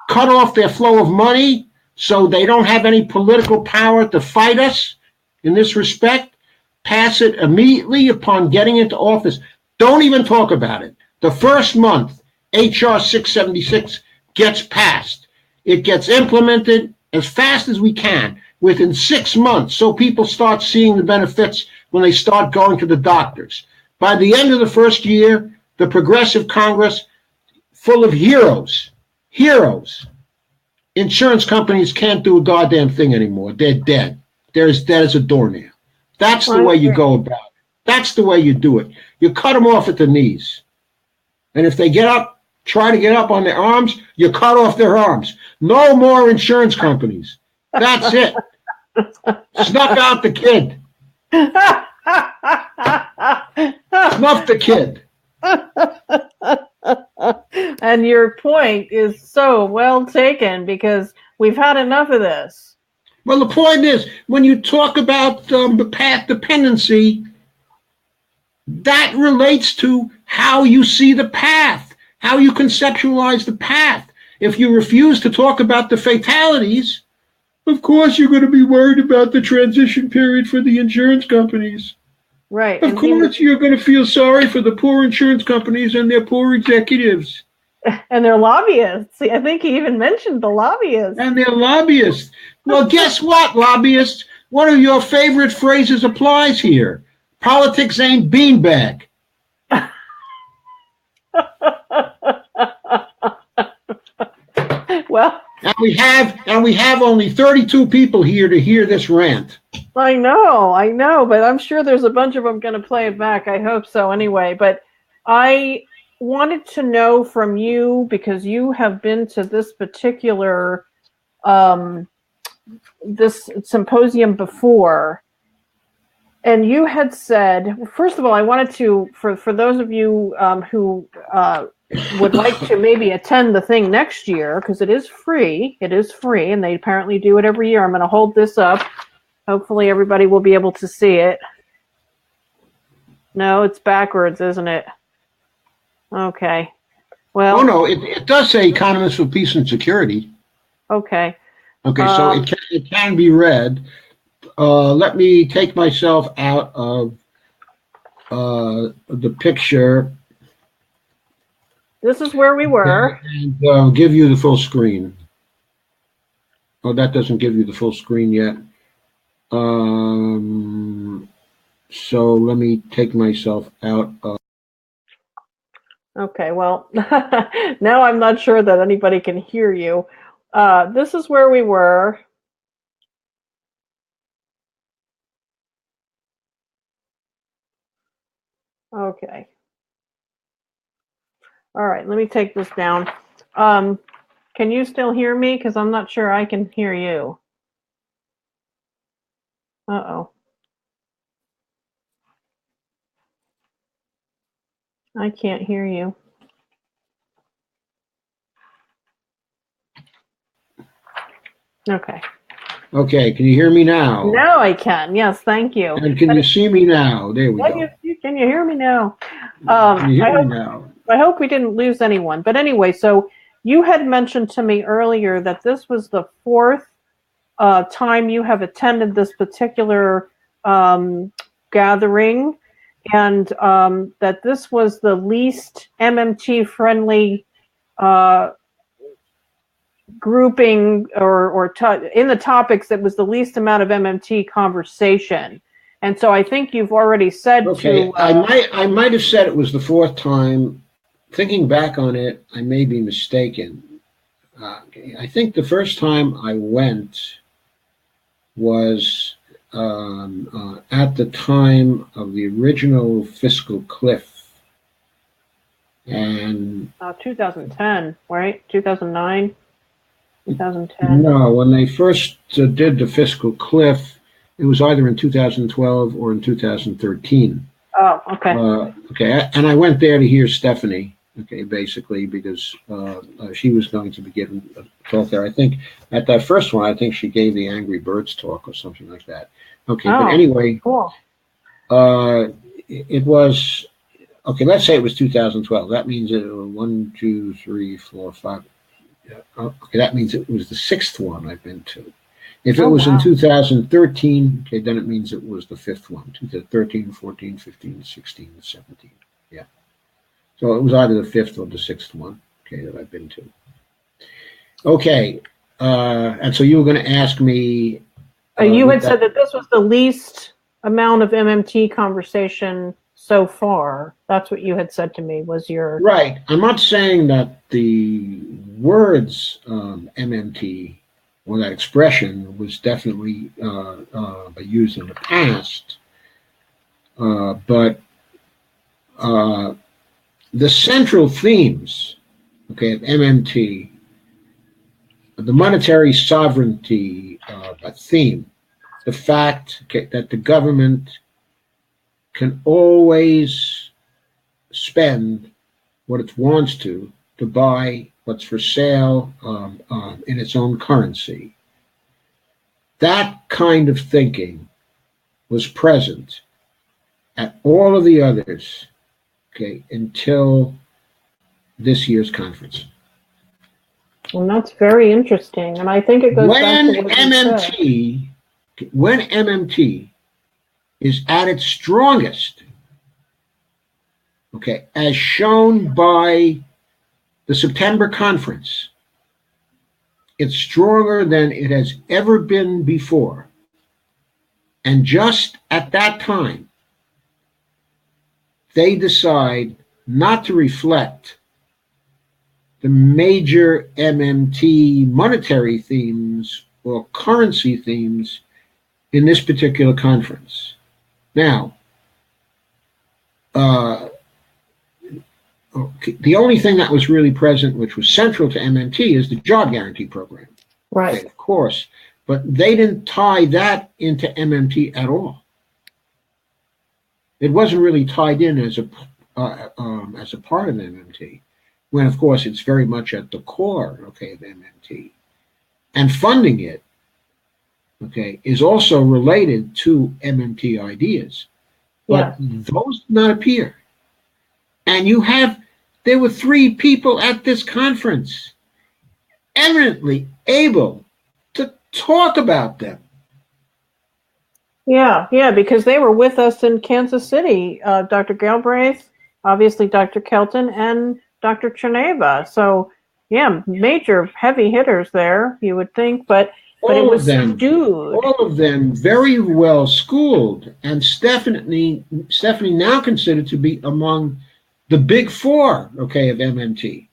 cut off their flow of money so they don't have any political power to fight us in this respect. Pass it immediately upon getting into office. Don't even talk about it. The first month, HR 676 gets passed. It gets implemented as fast as we can, within 6 months, so people start seeing the benefits when they start going to the doctors. By the end of the first year, the Progressive Congress, full of heroes. Insurance companies can't do a goddamn thing anymore. They're dead. They're as dead as a doornail. That's the way you go about it. That's the way you do it. You cut them off at the knees. And if they try to get up on their arms, you cut off their arms. No more insurance companies. That's it. Snuff out the kid. Snuff the kid. And your point is so well taken, because we've had enough of this. Well, the point is, when you talk about the path dependency, that relates to how you see the path, how you conceptualize the path. If you refuse to talk about the fatalities, of course you're going to be worried about the transition period for the insurance companies. Right. Of course you're going to feel sorry for the poor insurance companies and their poor executives. And their lobbyists. I think he even mentioned the lobbyists. And their lobbyists. Well, guess what, lobbyists? One of your favorite phrases applies here. Politics ain't beanbag. Well, and we have only 32 people here to hear this rant. I know, but I'm sure there's a bunch of them going to play it back. I hope so anyway. But I wanted to know from you, because you have been to this particular this symposium before, and you had said, first of all, I wanted to, for those of you who would like to maybe attend the thing next year, because it is free, and they apparently do it every year. I'm going to hold this up. Hopefully everybody will be able to see it. No, it's backwards, isn't it? Okay. Well. Oh, no, it does say Economists for Peace and Security. Okay. Okay, so it can be read. Let me take myself out of the picture. This is where we were. And give you the full screen. Oh, that doesn't give you the full screen yet. So let me take myself out of. Okay, well, now I'm not sure that anybody can hear you. This is where we were. Okay. All right, let me take this down. Can you still hear me? Because I'm not sure I can hear you. Uh-oh. I can't hear you. Okay. Okay, can you hear me now? Now I can. Yes, thank you. And can you see me now? There we go. Can you hear me now? Can you hear me now? I hope we didn't lose anyone. But anyway, so you had mentioned to me earlier that this was the fourth time you have attended this particular gathering, and that this was the least MMT-friendly grouping or in the topics that was the least amount of MMT conversation. And so I think you've already said Okay, I might have said it was the fourth time. Thinking back on it, I may be mistaken. I think the first time I went was at the time of the original fiscal cliff. And 2010, right? 2009, 2010. No, when they first did the fiscal cliff, it was either in 2012 or in 2013. Oh, okay. Okay, and I went there to hear Stephanie. Okay, basically because she was going to be giving a talk there. I think at that first one, I think she gave the Angry Birds talk or something like that. Okay, but anyway, cool. It was okay. Let's say it was 2012. That means it was 1, 2, 3, 4, 5. Okay, that means it was the sixth one I've been to. If it was in 2013, okay, then it means it was the fifth one. 2013, 14, 15, 16, 17. Yeah. So it was either the fifth or the sixth one, okay, that I've been to. Okay, and so you were going to ask me. You had said that this was the least amount of MMT conversation so far. That's what you had said to me was your... Right. I'm not saying that the words MMT or that expression was definitely used in the past, but the central themes, okay, of MMT, the monetary sovereignty theme, the fact that the government can always spend what it wants to buy what's for sale in its own currency. That kind of thinking was present at all of the others, okay, until this year's conference. And that's very interesting, and I think it goes back to what MMT, when MMT is at its strongest, okay, as shown by the September conference, it's stronger than it has ever been before. And just at that time, they decide not to reflect the major MMT monetary themes or currency themes in this particular conference. Now, the only thing that was really present, which was central to MMT, is the job guarantee program. Right. Okay, of course, but they didn't tie that into MMT at all. It wasn't really tied in as a part of MMT, when of course it's very much at the core, okay, of MMT, and funding it, okay, is also related to MMT ideas, but those do not appear. And there were 3 people at this conference eminently able to talk about them. Yeah, because they were with us in Kansas City, Dr. Galbraith, obviously Dr. Kelton, and Dr. Cherneva. So, yeah, major heavy hitters there, you would think, but it was subdued. All of them very well schooled, and Stephanie now considered to be among the big 4, okay, of MMT.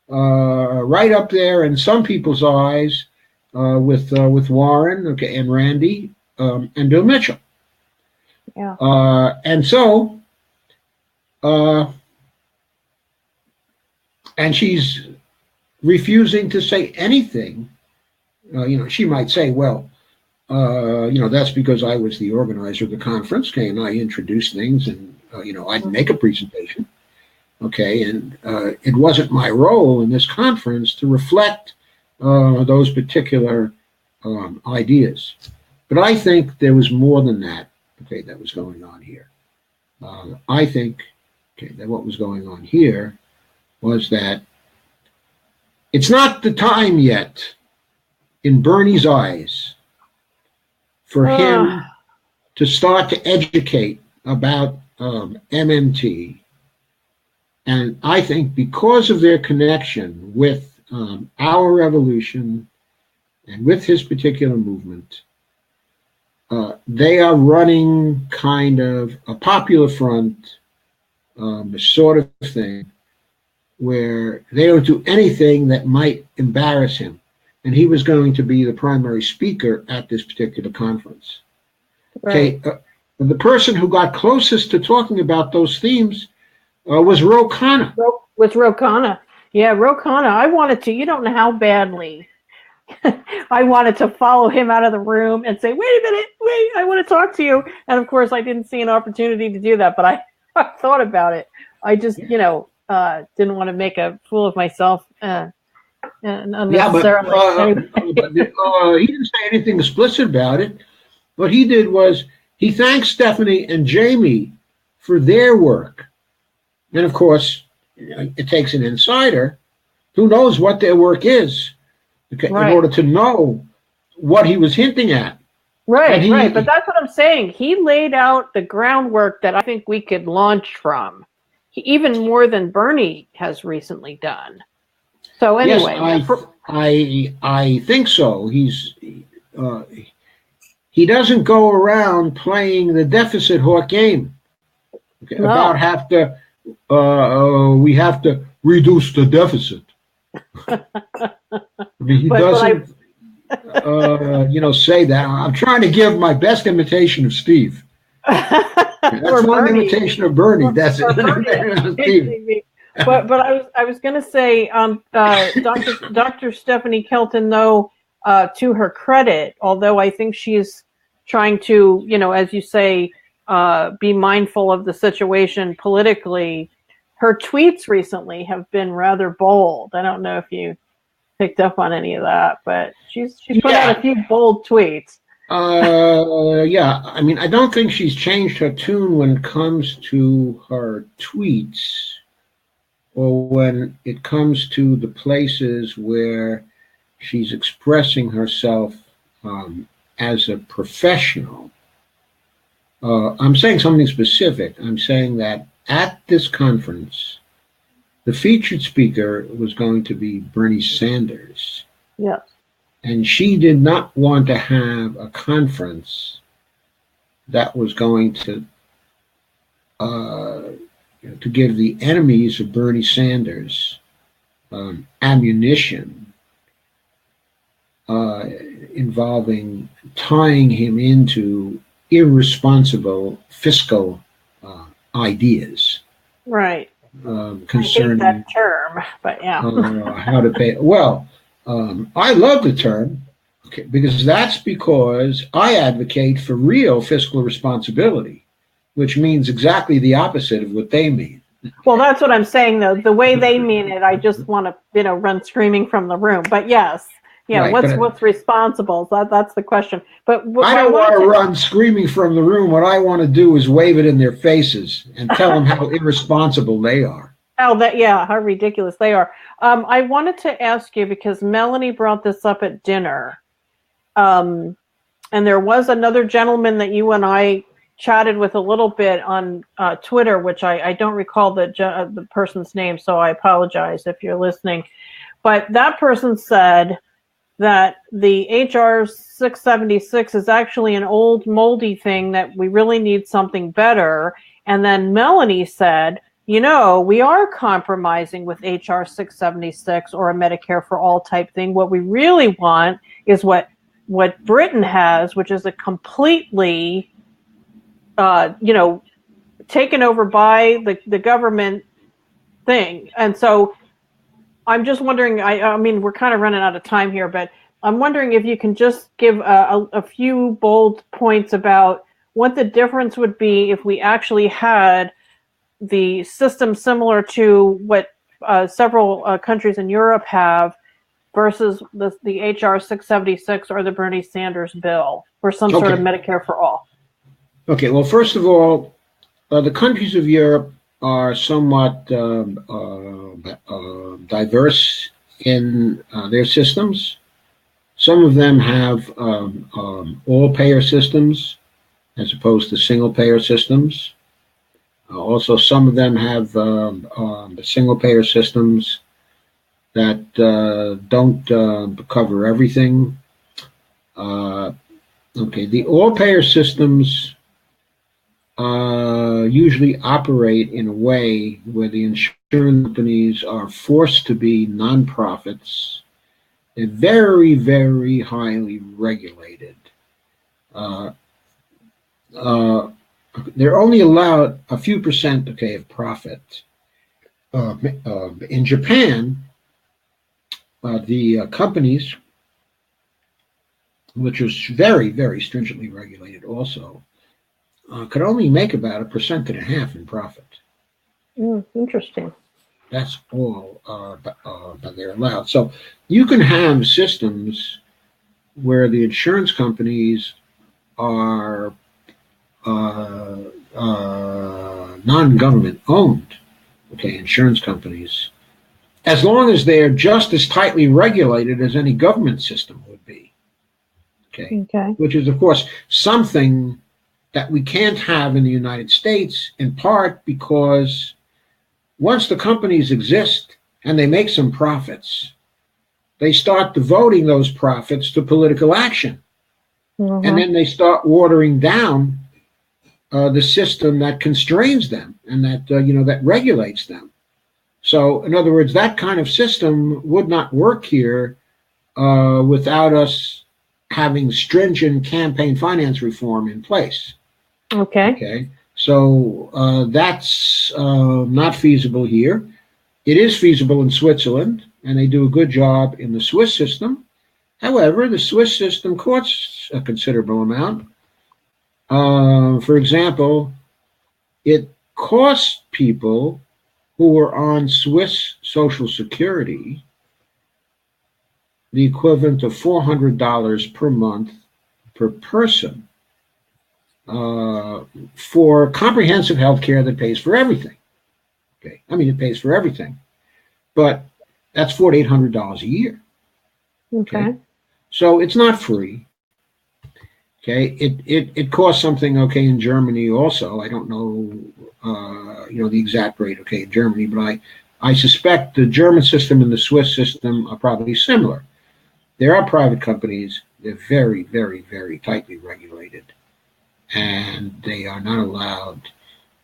Right up there in some people's eyes with Warren, okay, and Randy, and Bill Mitchell. Yeah. And so, and she's refusing to say anything. She might say, well, that's because I was the organizer of the conference, okay, and I introduced things, and I'd make a presentation, okay, and it wasn't my role in this conference to reflect those particular ideas. But I think there was more than that, okay, that was going on here. I think, okay, that what was going on here was that it's not the time yet, in Bernie's eyes, for him to start to educate about MMT. And I think because of their connection with our revolution and with his particular movement, they are running kind of a popular front sort of thing where they don't do anything that might embarrass him. And he was going to be the primary speaker at this particular conference. Right. Okay, the person who got closest to talking about those themes was Ro Khanna. With Ro Khanna. Yeah, Ro Khanna. I wanted to, you don't know how badly, I wanted to follow him out of the room and say, wait a minute, I want to talk to you. And of course, I didn't see an opportunity to do that, but I thought about it. I just, didn't want to make a fool of myself. Unnecessarily. He didn't say anything explicit about it. What he did was he thanked Stephanie and Jamie for their work. And of course, it takes an insider who knows what their work is, okay, in order to know what he was hinting at. Right. But that's what I'm saying. He laid out the groundwork that I think we could launch from, even more than Bernie has recently done. So anyway, yes, I think so. He doesn't go around playing the deficit hawk game. Okay, no. About we have to reduce the deficit. He doesn't say that. I'm trying to give my best imitation of Steve. That's one imitation of Bernie. That's it. Steve. But I was going to say, Dr. Stephanie Kelton, though, to her credit, although I think she's trying to, as you say, be mindful of the situation politically, her tweets recently have been rather bold. I don't know if you picked up on any of that, but she's put out a few bold tweets. Yeah. I mean, I don't think she's changed her tune when it comes to her tweets, or when it comes to the places where she's expressing herself as a professional. I'm saying something specific. I'm saying that at this conference, the featured speaker was going to be Bernie Sanders. Yes. And she did not want to have a conference that was going to give the enemies of Bernie Sanders ammunition involving tying him into irresponsible fiscal ideas. Right. Concerning I hate that term, but yeah. How to pay. Well, I love the term, okay, because I advocate for real fiscal responsibility, which means exactly the opposite of what they mean. Well, that's what I'm saying, though. The way they mean it, I just want to, run screaming from the room. But yes, what's responsible? That's the question. But I don't want to run screaming from the room. What I want to do is wave it in their faces and tell them how irresponsible they are. How ridiculous they are. I wanted to ask you, because Melanie brought this up at dinner, and there was another gentleman that you and I chatted with a little bit on Twitter, which I don't recall the person's name, so I apologize if you're listening. But that person said that the HR 676 is actually an old moldy thing, that we really need something better. And then Melanie said, we are compromising with HR 676 or a Medicare for all type thing. What we really want is what Britain has, which is a completely taken over by the government thing. And so I'm just wondering, I mean, we're kind of running out of time here, but I'm wondering if you can just give a few bold points about what the difference would be if we actually had the system similar to what several countries in Europe have versus the HR 676 or the Bernie Sanders bill for some sort of Medicare for all. Okay, well, first of all, the countries of Europe are somewhat diverse in their systems. Some of them have all-payer systems as opposed to single-payer systems. Also, some of them have single-payer systems that don't cover everything. Okay, the all-payer systems usually operate in a way where the insurance companies are forced to be nonprofits. They're very, very highly regulated. They're only allowed a few percent, okay, of profit. In Japan, the companies, which is very, very stringently regulated also, could only make about 1.5% in profit. Interesting. That's all that they're allowed. So you can have systems where the insurance companies are non-government owned, okay, insurance companies, as long as they're just as tightly regulated as any government system would be. Okay. Which is, of course, something that we can't have in the United States, in part because once the companies exist and they make some profits, they start devoting those profits to political action. And then they start watering down the system that constrains them and that, that regulates them. So, in other words, that kind of system would not work here without us having stringent campaign finance reform in place. Okay. So that's not feasible here. It is feasible in Switzerland, and they do a good job in the Swiss system. However, the Swiss system costs a considerable amount. For example, it costs people who are on Swiss Social Security the equivalent of $400 per month per person for comprehensive health care that pays for everything. Okay, I mean, it pays for everything, but that's $4,800 a year. Okay, so it's not free. Okay, it costs something, okay, in Germany also. I don't know, the exact rate, okay, in Germany, but I suspect the German system and the Swiss system are probably similar. There are private companies. They're very, very, very tightly regulated, and they are not allowed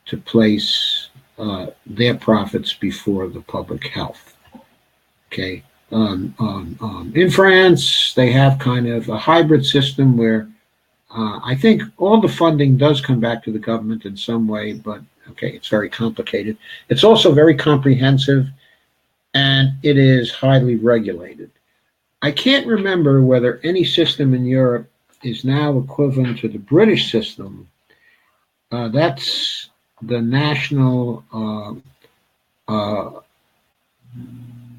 to place their profits before the public health. Okay, in France, they have kind of a hybrid system where I think all the funding does come back to the government in some way, but okay, it's very complicated. It's also very comprehensive, and it is highly regulated. I can't remember whether any system in Europe is now equivalent to the British system. That's the National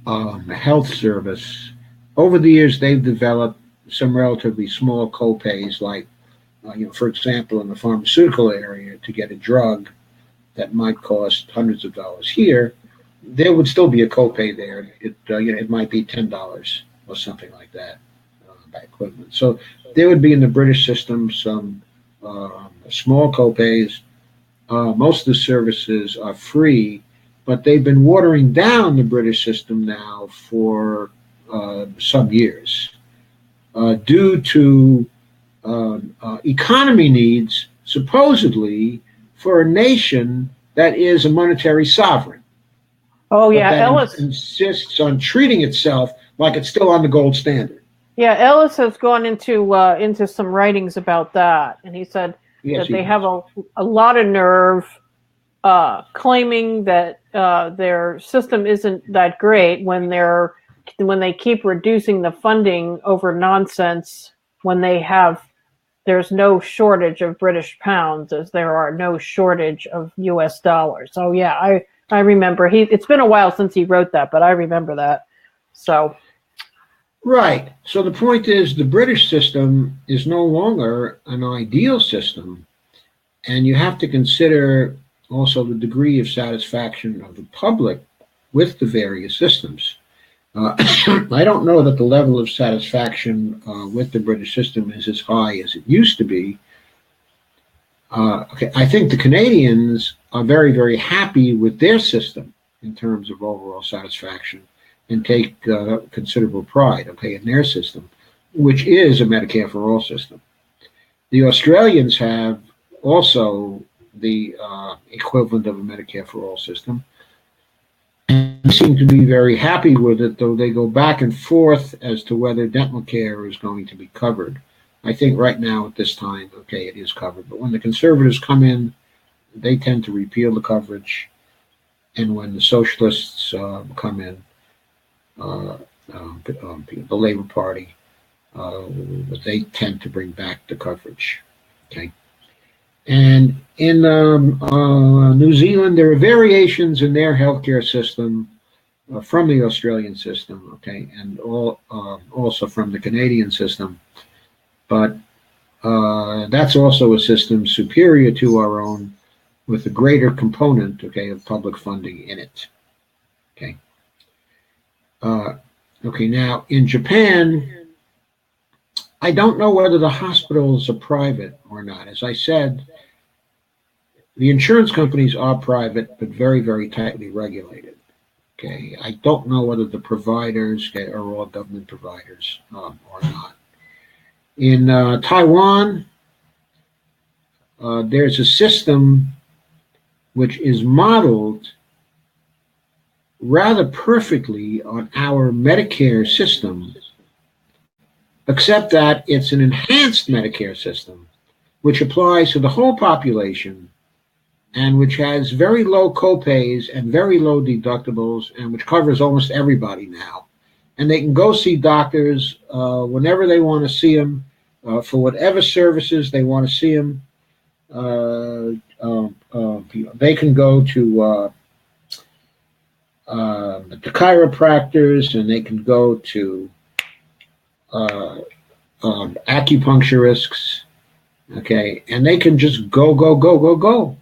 Health Service. Over the years, they've developed some relatively small co-pays, like, for example, in the pharmaceutical area, to get a drug that might cost hundreds of dollars here, there would still be a copay there. It might be $10 or something like that by equivalent. So there would be in the British system some small copays. Most of the services are free, but they've been watering down the British system now for some years due to economy needs, supposedly, for a nation that is a monetary sovereign. Oh, yeah, Ellis insists on treating itself like it's still on the gold standard. Yeah, Ellis has gone into some writings about that, and he said that they have a lot of nerve claiming that their system isn't that great when they keep reducing the funding over nonsense when there's no shortage of British pounds as there are no shortage of US dollars. So yeah, I remember it's been a while since he wrote that, but I remember that. So Right. So the point is the British system is no longer an ideal system, and you have to consider also the degree of satisfaction of the public with the various systems. I don't know that the level of satisfaction with the British system is as high as it used to be. Okay, I think the Canadians are very, very happy with their system in terms of overall satisfaction and take considerable pride, okay, in their system, which is a Medicare for all system. The Australians have also the equivalent of a Medicare for all system, and seem to be very happy with it, though they go back and forth as to whether dental care is going to be covered. I think right now at this time, okay, it is covered, but when the Conservatives come in, they tend to repeal the coverage, and when the Socialists come in, the Labour Party, they tend to bring back the coverage. Okay, and in New Zealand, there are variations in their healthcare system from the Australian system. Okay, and also from the Canadian system, but that's also a system superior to our own, with a greater component, okay, of public funding in it. Okay. Okay, now in Japan, I don't know whether the hospitals are private or not. As I said, the insurance companies are private, but very, very tightly regulated. Okay, I don't know whether the providers are all government providers or not. In Taiwan, there's a system which is modeled rather perfectly on our Medicare system, except that it's an enhanced Medicare system, which applies to the whole population and which has very low copays and very low deductibles, and which covers almost everybody now. And they can go see doctors whenever they want to see them, for whatever services they want to see them. They can go to the chiropractors, and they can go to acupuncturists, okay, and they can just go,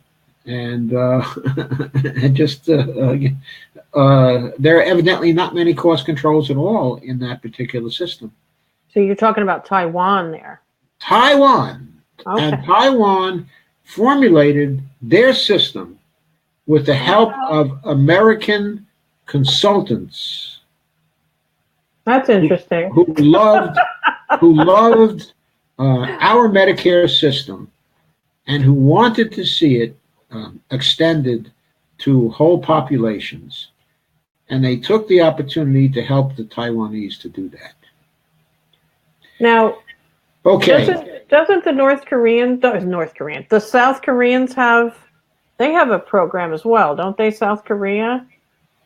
and and just there are evidently not many cost controls at all in that particular system. So you're talking about Taiwan there. Taiwan. Okay. And Taiwan formulated their system with the help of American consultants. That's interesting. Who loved our Medicare system and who wanted to see it extended to whole populations. And they took the opportunity to help the Taiwanese to do that. Now, okay. Doesn't the South Koreans have a program as well, don't they, South Korea?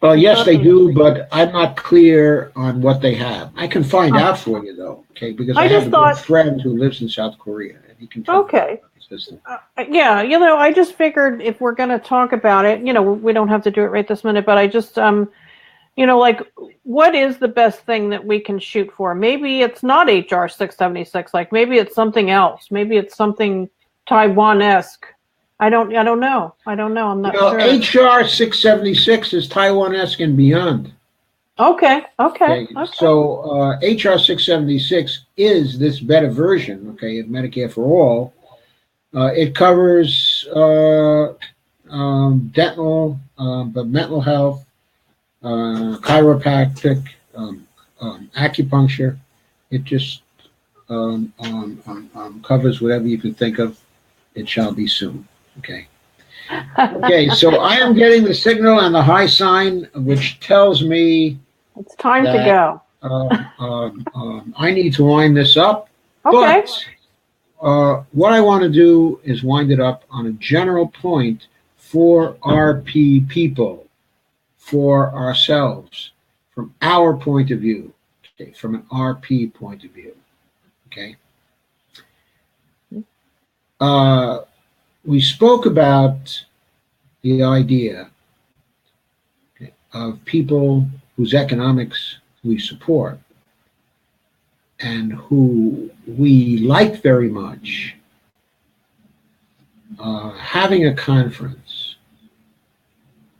Well, yes, they do, but I'm not clear on what they have. I can find out for you, though, okay, because I have a good friend who lives in South Korea, and he can tell me about the system. Yeah, I just figured if we're going to talk about it, we don't have to do it right this minute, but I just, like, what is the best thing that we can shoot for? Maybe it's not HR 676, like maybe it's something else. Maybe it's something Taiwan-esque. I don't know. I'm not sure. HR 676 is Taiwan-esque and beyond. Okay. So HR 676 is this better version, okay, of Medicare for all. It covers dental, but mental health, chiropractic, acupuncture. It just covers whatever you can think of. It shall be soon. Okay. Okay, so I am getting the signal and the high sign, which tells me it's time to go. I need to wind this up. Okay. But what I want to do is wind it up on a general point for our people, for ourselves, from our point of view, okay, from an RP point of view, okay? We spoke about the idea, okay, of people whose economics we support and who we like very much, having a conference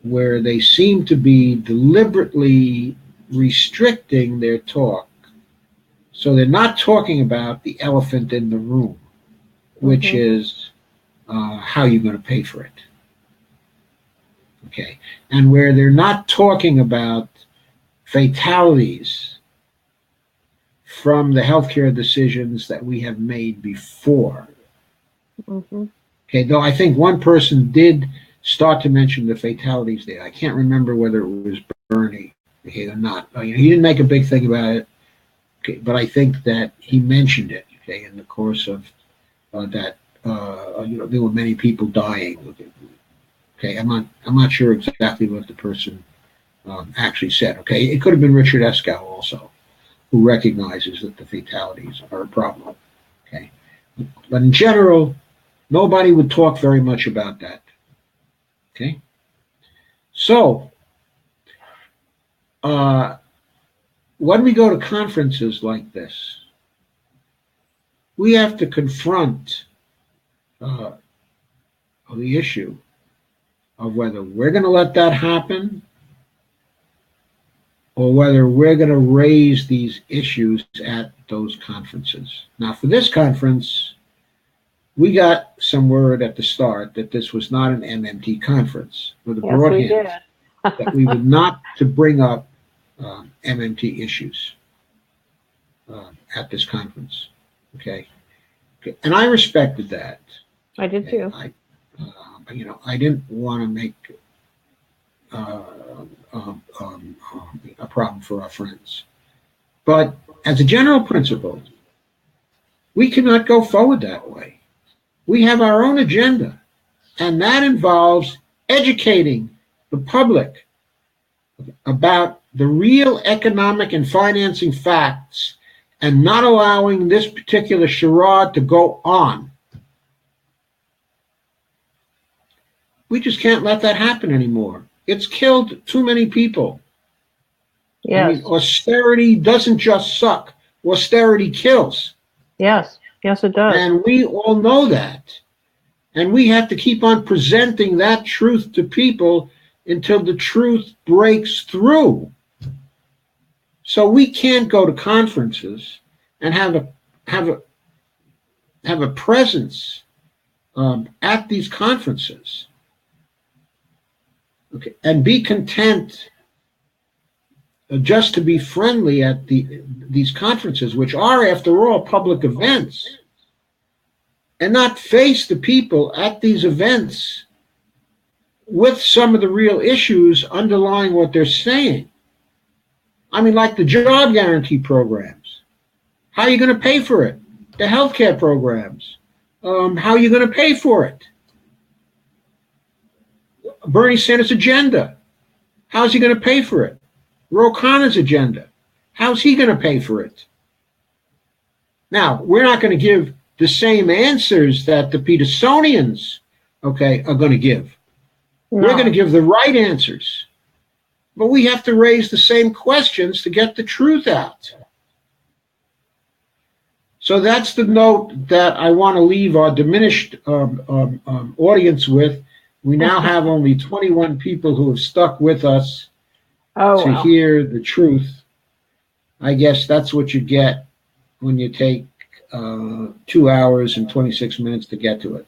where they seem to be deliberately restricting their talk. So they're not talking about the elephant in the room, which is how you're going to pay for it. Okay. And where they're not talking about fatalities from the healthcare decisions that we have made before. Okay, though I think one person did start to mention the fatalities there. I can't remember whether it was Bernie, okay, or not. He didn't make a big thing about it, okay, but I think that he mentioned it, okay, in the course of that. There were many people dying. Okay, I'm not sure exactly what the person actually said. Okay, it could have been Richard Eskow also, who recognizes that the fatalities are a problem. Okay, but in general, nobody would talk very much about that. Okay, so when we go to conferences like this, we have to confront the issue of whether we're going to let that happen or whether we're going to raise these issues at those conferences. Now, for this conference, we got some word at the start that this was not an MMT conference, with a broad hint that we would not to bring up MMT issues at this conference. Okay, and I respected that. I did too. I didn't want to make a problem for our friends, but as a general principle, we cannot go forward that way. We have our own agenda, and that involves educating the public about the real economic and financing facts and not allowing this particular charade to go on. We just can't let that happen anymore. It's killed too many people. Yes. I mean, austerity doesn't just suck. Austerity kills. Yes. Yes, it does. And we all know that. And we have to keep on presenting that truth to people until the truth breaks through. So we can't go to conferences and have a presence at these conferences, okay, and be content just to be friendly at these conferences, which are, after all, public events, and not face the people at these events with some of the real issues underlying what they're saying. I mean, like the job guarantee programs. How are you going to pay for it? The healthcare programs. How are you going to pay for it? Bernie Sanders' agenda. How's he going to pay for it? Ro Khanna's agenda. How's he going to pay for it? Now, we're not going to give the same answers that the Petersonians, okay, are going to give. No. We're going to give the right answers. But we have to raise the same questions to get the truth out. So that's the note that I want to leave our diminished audience with. We now have only 21 people who have stuck with us to hear the truth. I guess that's what you get when you take 2 hours and 26 minutes to get to it.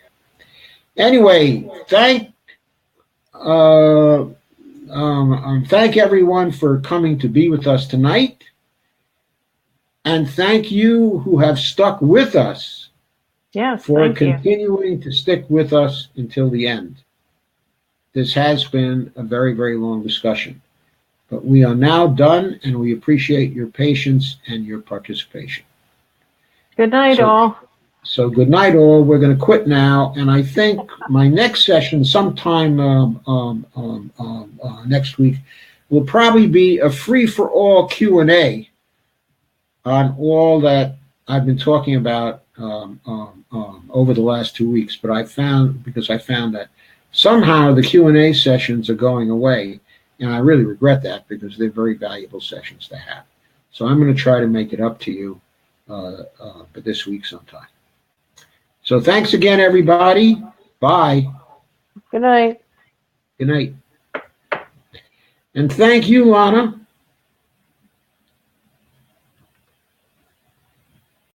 Anyway, thank everyone for coming to be with us tonight. And thank you who have stuck with us for continuing to stick with us until the end. This has been a very, very long discussion. But we are now done, and we appreciate your patience and your participation. Good night, all. So good night, all. We're going to quit now, and I think my next session, sometime next week, will probably be a free-for-all Q&A on all that I've been talking about over the last 2 weeks. But I found that somehow the Q&A sessions are going away, and I really regret that because they're very valuable sessions to have. So I'm going to try to make it up to you but this week sometime. So thanks again, everybody. Bye. Good night. Good night. And thank you, Lana.